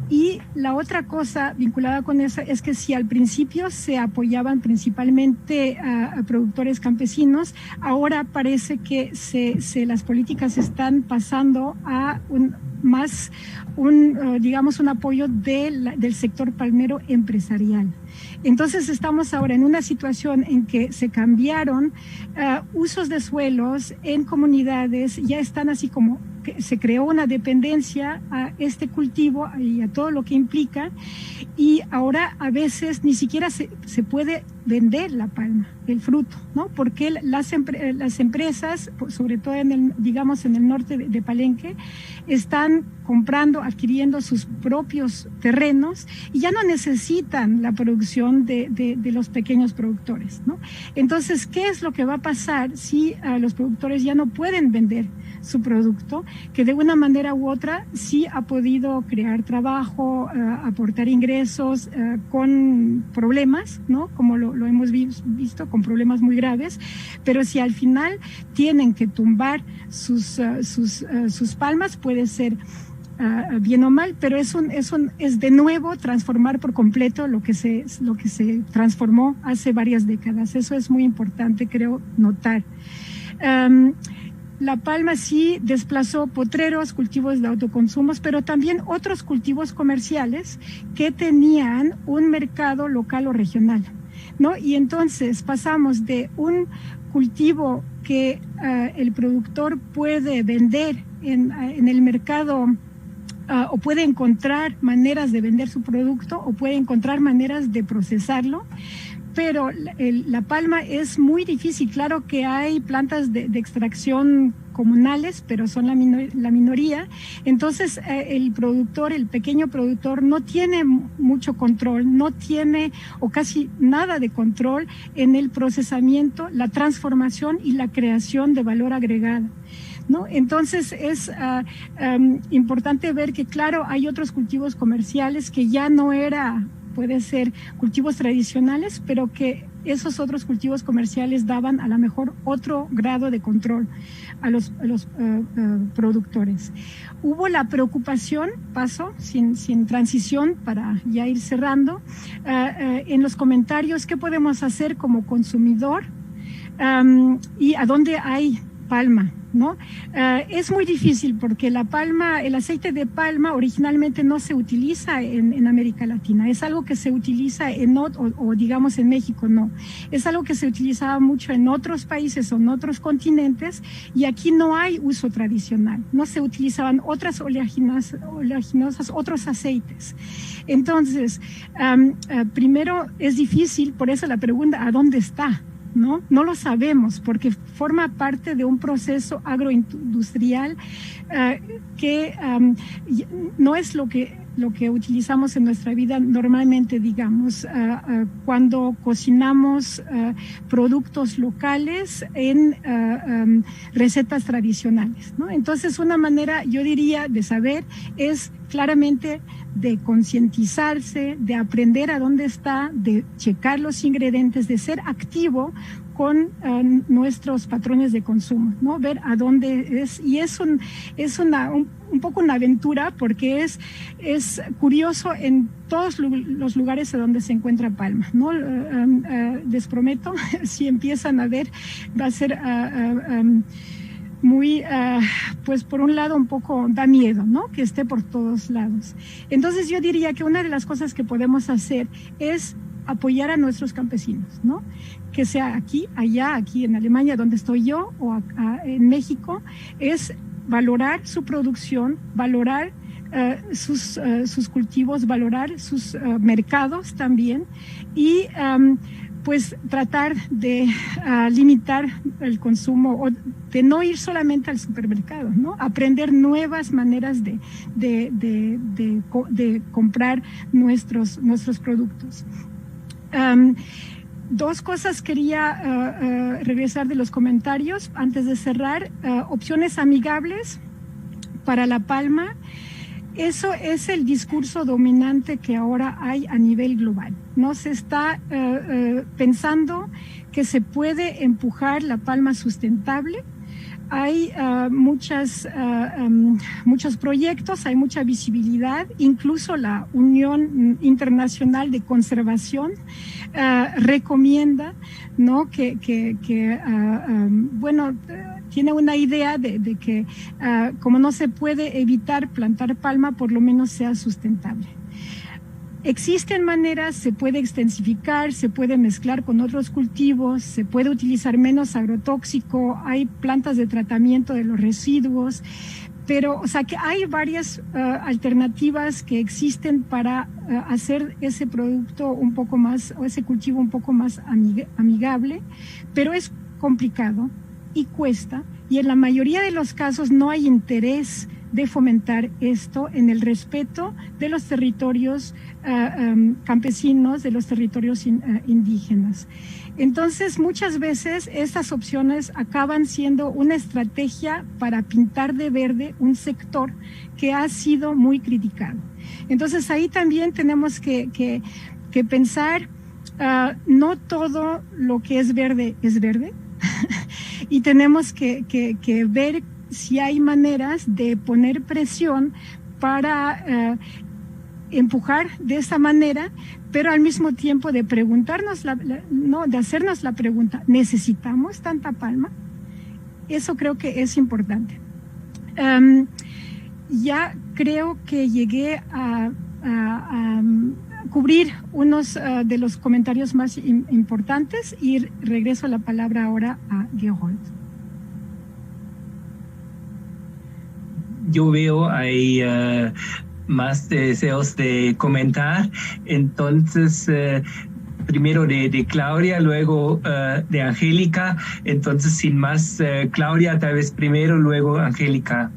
Y la otra cosa vinculada con eso es que si al principio se apoyaban principalmente a productores campesinos, ahora parece que las políticas están pasando a digamos, un apoyo del sector palmero empresarial. Entonces estamos ahora en una situación en que se cambiaron usos de suelos en comunidades, ya están así como que se creó una dependencia a este cultivo y a todo lo que implica, y ahora a veces ni siquiera se puede vender la palma, el fruto, ¿no? Porque las empresas, sobre todo en el norte de Palenque, están comprando, adquiriendo sus propios terrenos y ya no necesitan la producción de los pequeños productores, ¿no? Entonces, ¿qué es lo que va a pasar si los productores ya no pueden vender su producto, que de una manera u otra sí ha podido crear trabajo, aportar ingresos con problemas, ¿no? Como lo hemos visto, con problemas muy graves, pero si al final tienen que tumbar sus palmas, puede ser bien o mal, pero es de nuevo transformar por completo lo que se transformó hace varias décadas. Eso es muy importante, creo, notar. La palma sí desplazó potreros, cultivos de autoconsumos, pero también otros cultivos comerciales que tenían un mercado local o regional, ¿no? Y entonces pasamos de un cultivo que el productor puede vender en el mercado, o puede encontrar maneras de vender su producto, o puede encontrar maneras de procesarlo. Pero la palma es muy difícil. Claro que hay plantas de extracción comunales, pero son la minoría. Entonces, el pequeño productor, no tiene mucho control, no tiene o casi nada de control en el procesamiento, la transformación y la creación de valor agregado, ¿no? Entonces es importante ver que, claro, hay otros cultivos comerciales que ya no puede ser cultivos tradicionales, pero que esos otros cultivos comerciales daban a lo mejor otro grado de control a los productores. Hubo la preocupación, sin transición para ya ir cerrando, en los comentarios, ¿qué podemos hacer como consumidor y a dónde hay palma, ¿no? Es muy difícil porque la palma, el aceite de palma originalmente no se utiliza en América Latina, es algo que se utiliza o digamos en México no, es algo que se utilizaba mucho en otros países o en otros continentes y aquí no hay uso tradicional, no se utilizaban otras oleaginosas, otros aceites. Entonces, primero es difícil, por eso la pregunta, ¿a dónde está? ¿No? No lo sabemos porque forma parte de un proceso agroindustrial que no es lo que utilizamos en nuestra vida normalmente, digamos, cuando cocinamos productos locales en recetas tradicionales, ¿no? Entonces, una manera, yo diría, de saber es claramente de concientizarse, de aprender a dónde está, de checar los ingredientes, de ser activo con nuestros patrones de consumo, ¿no? Ver a dónde es, y es un poco una aventura porque es curioso en todos los lugares a donde se encuentra palma, ¿no? Les prometo, si empiezan a ver, va a ser muy, pues por un lado un poco da miedo, ¿no? Que esté por todos lados. Entonces yo diría que una de las cosas que podemos hacer es apoyar a nuestros campesinos, ¿no? Que sea aquí, allá, aquí en Alemania, donde estoy yo, o acá en México, es valorar su producción, valorar sus cultivos, valorar sus mercados también y pues tratar de limitar el consumo o de no ir solamente al supermercado, ¿no? Aprender nuevas maneras de comprar nuestros productos. Dos cosas quería regresar de los comentarios antes de cerrar. Opciones amigables para la palma. Eso es el discurso dominante que ahora hay a nivel global. No se está pensando que se puede empujar la palma sustentable. Hay muchos proyectos, hay mucha visibilidad, incluso la Unión Internacional de Conservación recomienda, ¿no? Bueno, tiene una idea de que como no se puede evitar plantar palma, por lo menos sea sustentable. Existen maneras, se puede extensificar, se puede mezclar con otros cultivos, se puede utilizar menos agrotóxico, hay plantas de tratamiento de los residuos, pero, o sea, que hay varias alternativas que existen para hacer ese producto un poco más, o ese cultivo un poco más amigable, pero es complicado y cuesta, y en la mayoría de los casos no hay interés de fomentar esto en el respeto de los territorios campesinos, de los territorios indígenas. Entonces, muchas veces estas opciones acaban siendo una estrategia para pintar de verde un sector que ha sido muy criticado. Entonces, ahí también tenemos que pensar, no todo lo que es verde y tenemos que ver si hay maneras de poner presión para empujar de esa manera, pero al mismo tiempo de preguntarnos, de hacernos la pregunta, ¿necesitamos tanta palma? Eso creo que es importante. Ya creo que llegué a cubrir unos de los comentarios más importantes y regreso la palabra ahora a Gerold. Yo veo hay más deseos de comentar, entonces primero de Claudia, luego de Angélica, entonces sin más, Claudia tal vez primero, luego Angélica.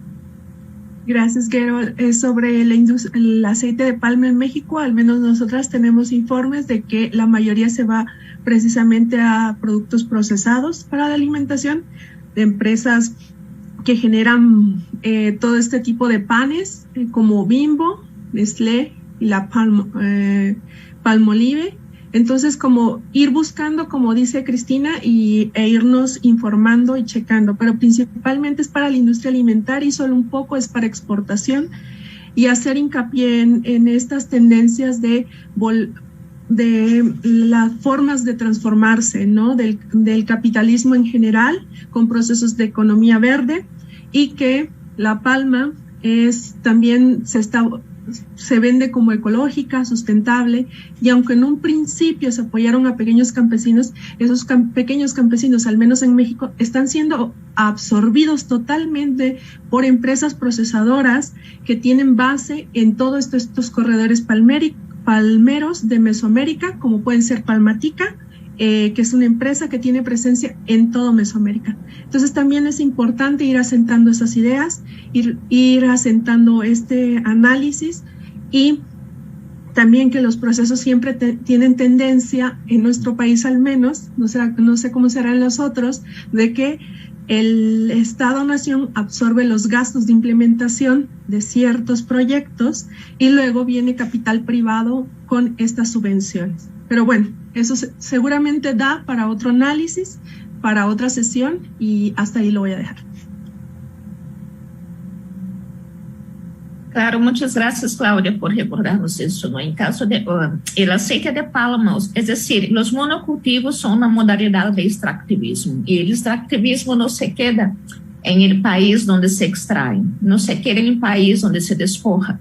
Gracias, Gerold. Sobre el aceite de palma en México, al menos nosotras tenemos informes de que la mayoría se va precisamente a productos procesados para la alimentación, de empresas que generan todo este tipo de panes, como Bimbo, Nestlé y la Palmolive. Entonces, como ir buscando, como dice Cristina, e irnos informando y checando, pero principalmente es para la industria alimentaria y solo un poco es para exportación, y hacer hincapié en estas tendencias de las formas de transformarse, ¿no? Del capitalismo en general, con procesos de economía verde, y que la palma también se vende como ecológica, sustentable, y aunque en un principio se apoyaron a pequeños campesinos, esos pequeños campesinos, al menos en México, están siendo absorbidos totalmente por empresas procesadoras que tienen base en todos estos corredores palmeros de Mesoamérica, como pueden ser Palmatica, que es una empresa que tiene presencia en todo Mesoamérica. Entonces también es importante ir asentando esas ideas, ir asentando este análisis, y también que los procesos siempre tienen tendencia, en nuestro país al menos, no sé cómo será en los otros, de que el Estado-Nación absorbe los gastos de implementación de ciertos proyectos y luego viene capital privado con estas subvenciones. Pero bueno, eso seguramente da para otro análisis, para otra sesión, y hasta ahí lo voy a dejar. Claro, muchas gracias, Cláudia, por recordarnos eso, ¿no? En caso de el aceite de palma, es decir, los monocultivos son una modalidad de extractivismo, y el extractivismo no se queda en el país donde se extrae, no se queda en el país donde se despoja.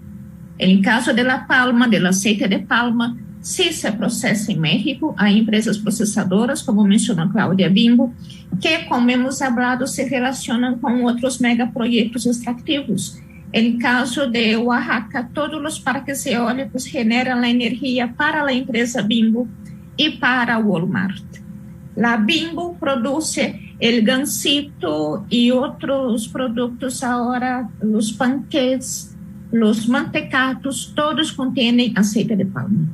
En el caso de la palma, del aceite de palma, sí se procesa en México, hay empresas procesadoras, como mencionó Cláudia, Bimbo, que, como hemos hablado, se relacionan con otros megaproyectos extractivos. En el caso de Oaxaca, todos los parques eólicos generan la energía para la empresa Bimbo y para Walmart. La Bimbo produce el gansito y otros productos ahora, los panqueques, los mantecados, todos contienen aceite de palma.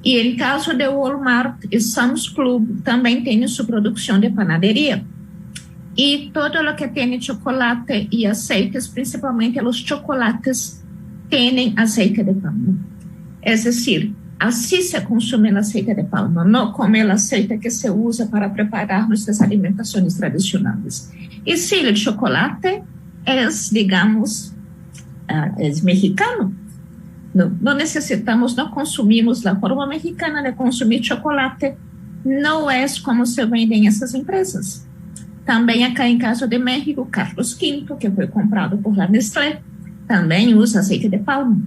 Y en el caso de Walmart y Sam's Club también tienen su producción de panadería. Y todo lo que tiene chocolate y aceites, principalmente los chocolates, tienen aceite de palma. Es decir, así se consume el aceite de palma, no como el aceite que se usa para preparar nuestras alimentaciones tradicionales. Y sí, el chocolate es, digamos, es mexicano. No necesitamos, no consumimos la forma mexicana de consumir chocolate, no es como se venden esas empresas. También acá en caso de México, Carlos V, que fue comprado por la Nestlé, también usa aceite de palma.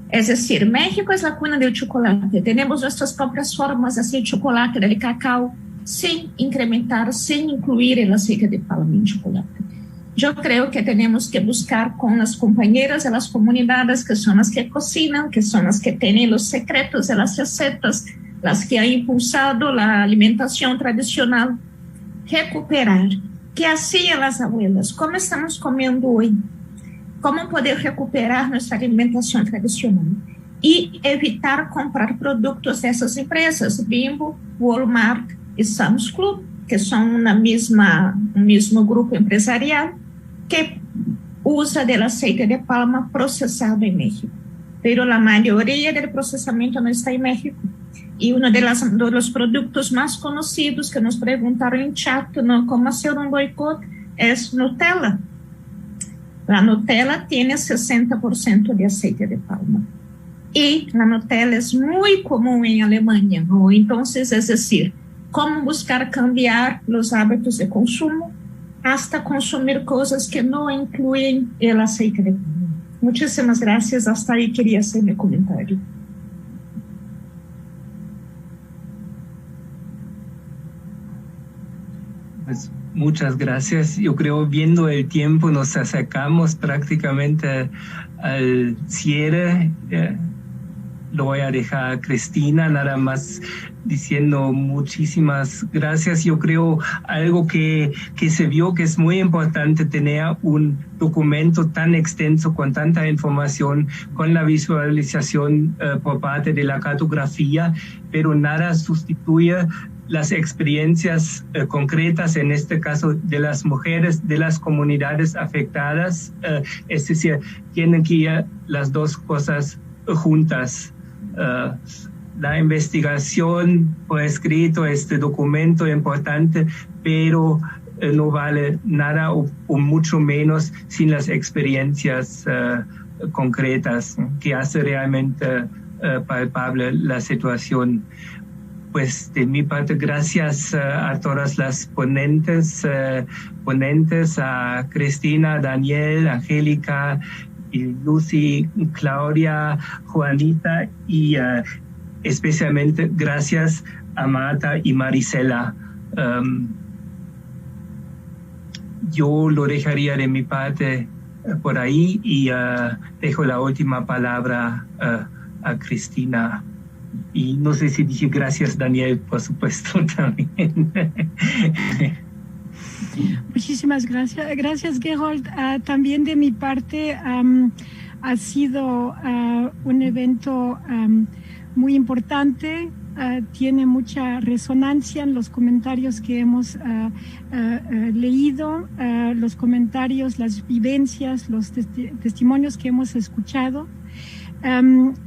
Es decir, México es la cuna del chocolate. Tenemos nuestras propias formas de hacer chocolate, del cacao, sin incrementar, sin incluir el aceite de palma en chocolate. Yo creo que tenemos que buscar con las compañeras de las comunidades, que son las que cocinan, que son las que tienen los secretos de las recetas, las que han impulsado la alimentación tradicional, recuperar. ¿Qué hacían las abuelas? ¿Cómo estamos comiendo hoy? ¿Cómo poder recuperar nuestra alimentación tradicional? Y evitar comprar productos de esas empresas, Bimbo, Walmart y Sam's Club, que son un mismo grupo empresarial que usa del aceite de palma procesado en México. Pero la mayoría del procesamiento no está en México. Y uno de los productos más conocidos que nos preguntaron en chat, ¿no? ¿Cómo hacer un boicot? Es Nutella. La Nutella tiene 60% de aceite de palma. Y la Nutella es muy común en Alemania, ¿no? Entonces, es decir, cómo buscar cambiar los hábitos de consumo hasta consumir cosas que no incluyen el aceite de palma. Muchísimas gracias. Hasta ahí quería hacer mi comentario. Pues muchas gracias. Yo creo, viendo el tiempo, nos acercamos prácticamente al cierre. Lo voy a dejar a Cristina, nada más diciendo muchísimas gracias. Yo creo algo que se vio que es muy importante, tener un documento tan extenso con tanta información, con la visualización por parte de la cartografía, pero nada sustituye las experiencias concretas, en este caso de las mujeres, de las comunidades afectadas. Es decir, tienen que ir las dos cosas juntas. La investigación por escrito, este documento importante, pero no vale nada o mucho menos sin las experiencias concretas, que hace realmente palpable la situación. Pues de mi parte, gracias a todas las ponentes, a Cristina, Daniel, Angélica, y Lucy, Claudia, Juanita y especialmente gracias a Marta y Marisela. Yo lo dejaría de mi parte por ahí y dejo la última palabra a Cristina. Y no sé si dije gracias, Daniel, por supuesto, también. Muchísimas gracias. Gracias, Gerold. También de mi parte ha sido un evento muy importante. Tiene mucha resonancia en los comentarios que hemos leído, los comentarios, las vivencias, los testimonios que hemos escuchado.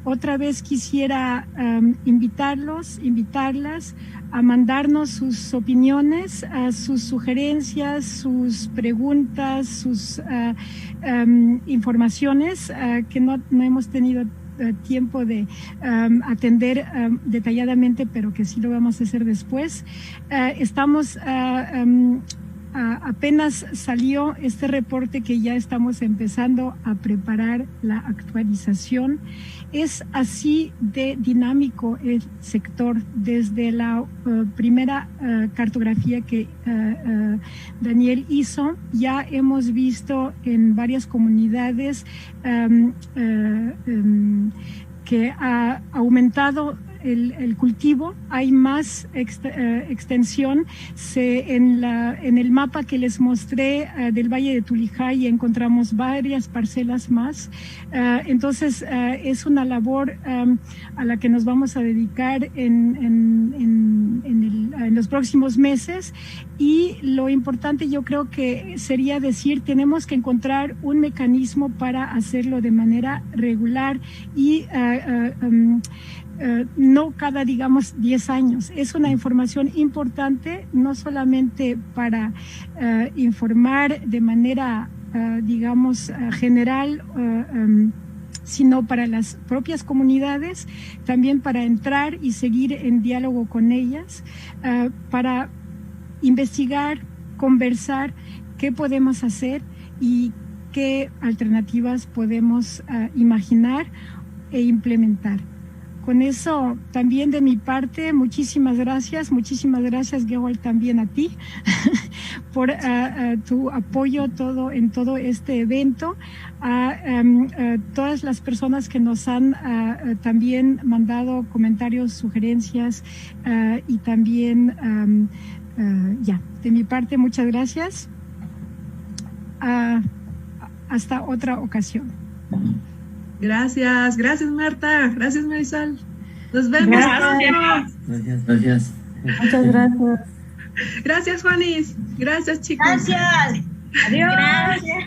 Otra vez quisiera invitarlas a mandarnos sus opiniones, sus sugerencias, sus preguntas, sus informaciones que no hemos tenido tiempo de atender detalladamente, pero que sí lo vamos a hacer después. Estamos apenas salió este reporte que ya estamos empezando a preparar la actualización. Es así de dinámico el sector. Desde la primera cartografía que Daniel hizo, ya hemos visto en varias comunidades que ha aumentado el cultivo, hay más extensión. En el mapa que les mostré del Valle de Tulijay encontramos varias parcelas más. Entonces es una labor a la que nos vamos a dedicar en los próximos meses, y lo importante yo creo que sería decir, tenemos que encontrar un mecanismo para hacerlo de manera regular y no cada, digamos, 10 años. Es una información importante, no solamente para informar de manera, digamos, general, sino para las propias comunidades, también para entrar y seguir en diálogo con ellas, para investigar, conversar qué podemos hacer y qué alternativas podemos imaginar e implementar. Con eso, también de mi parte, muchísimas gracias, Gerold, también a ti por tu apoyo en todo este evento, a todas las personas que nos han también mandado comentarios, sugerencias, y también, de mi parte, muchas gracias. Hasta otra ocasión. Gracias Marta, gracias Marisol. Nos vemos. Gracias. Muchas gracias. Gracias Juanis, gracias chicos. Gracias. Adiós. Gracias.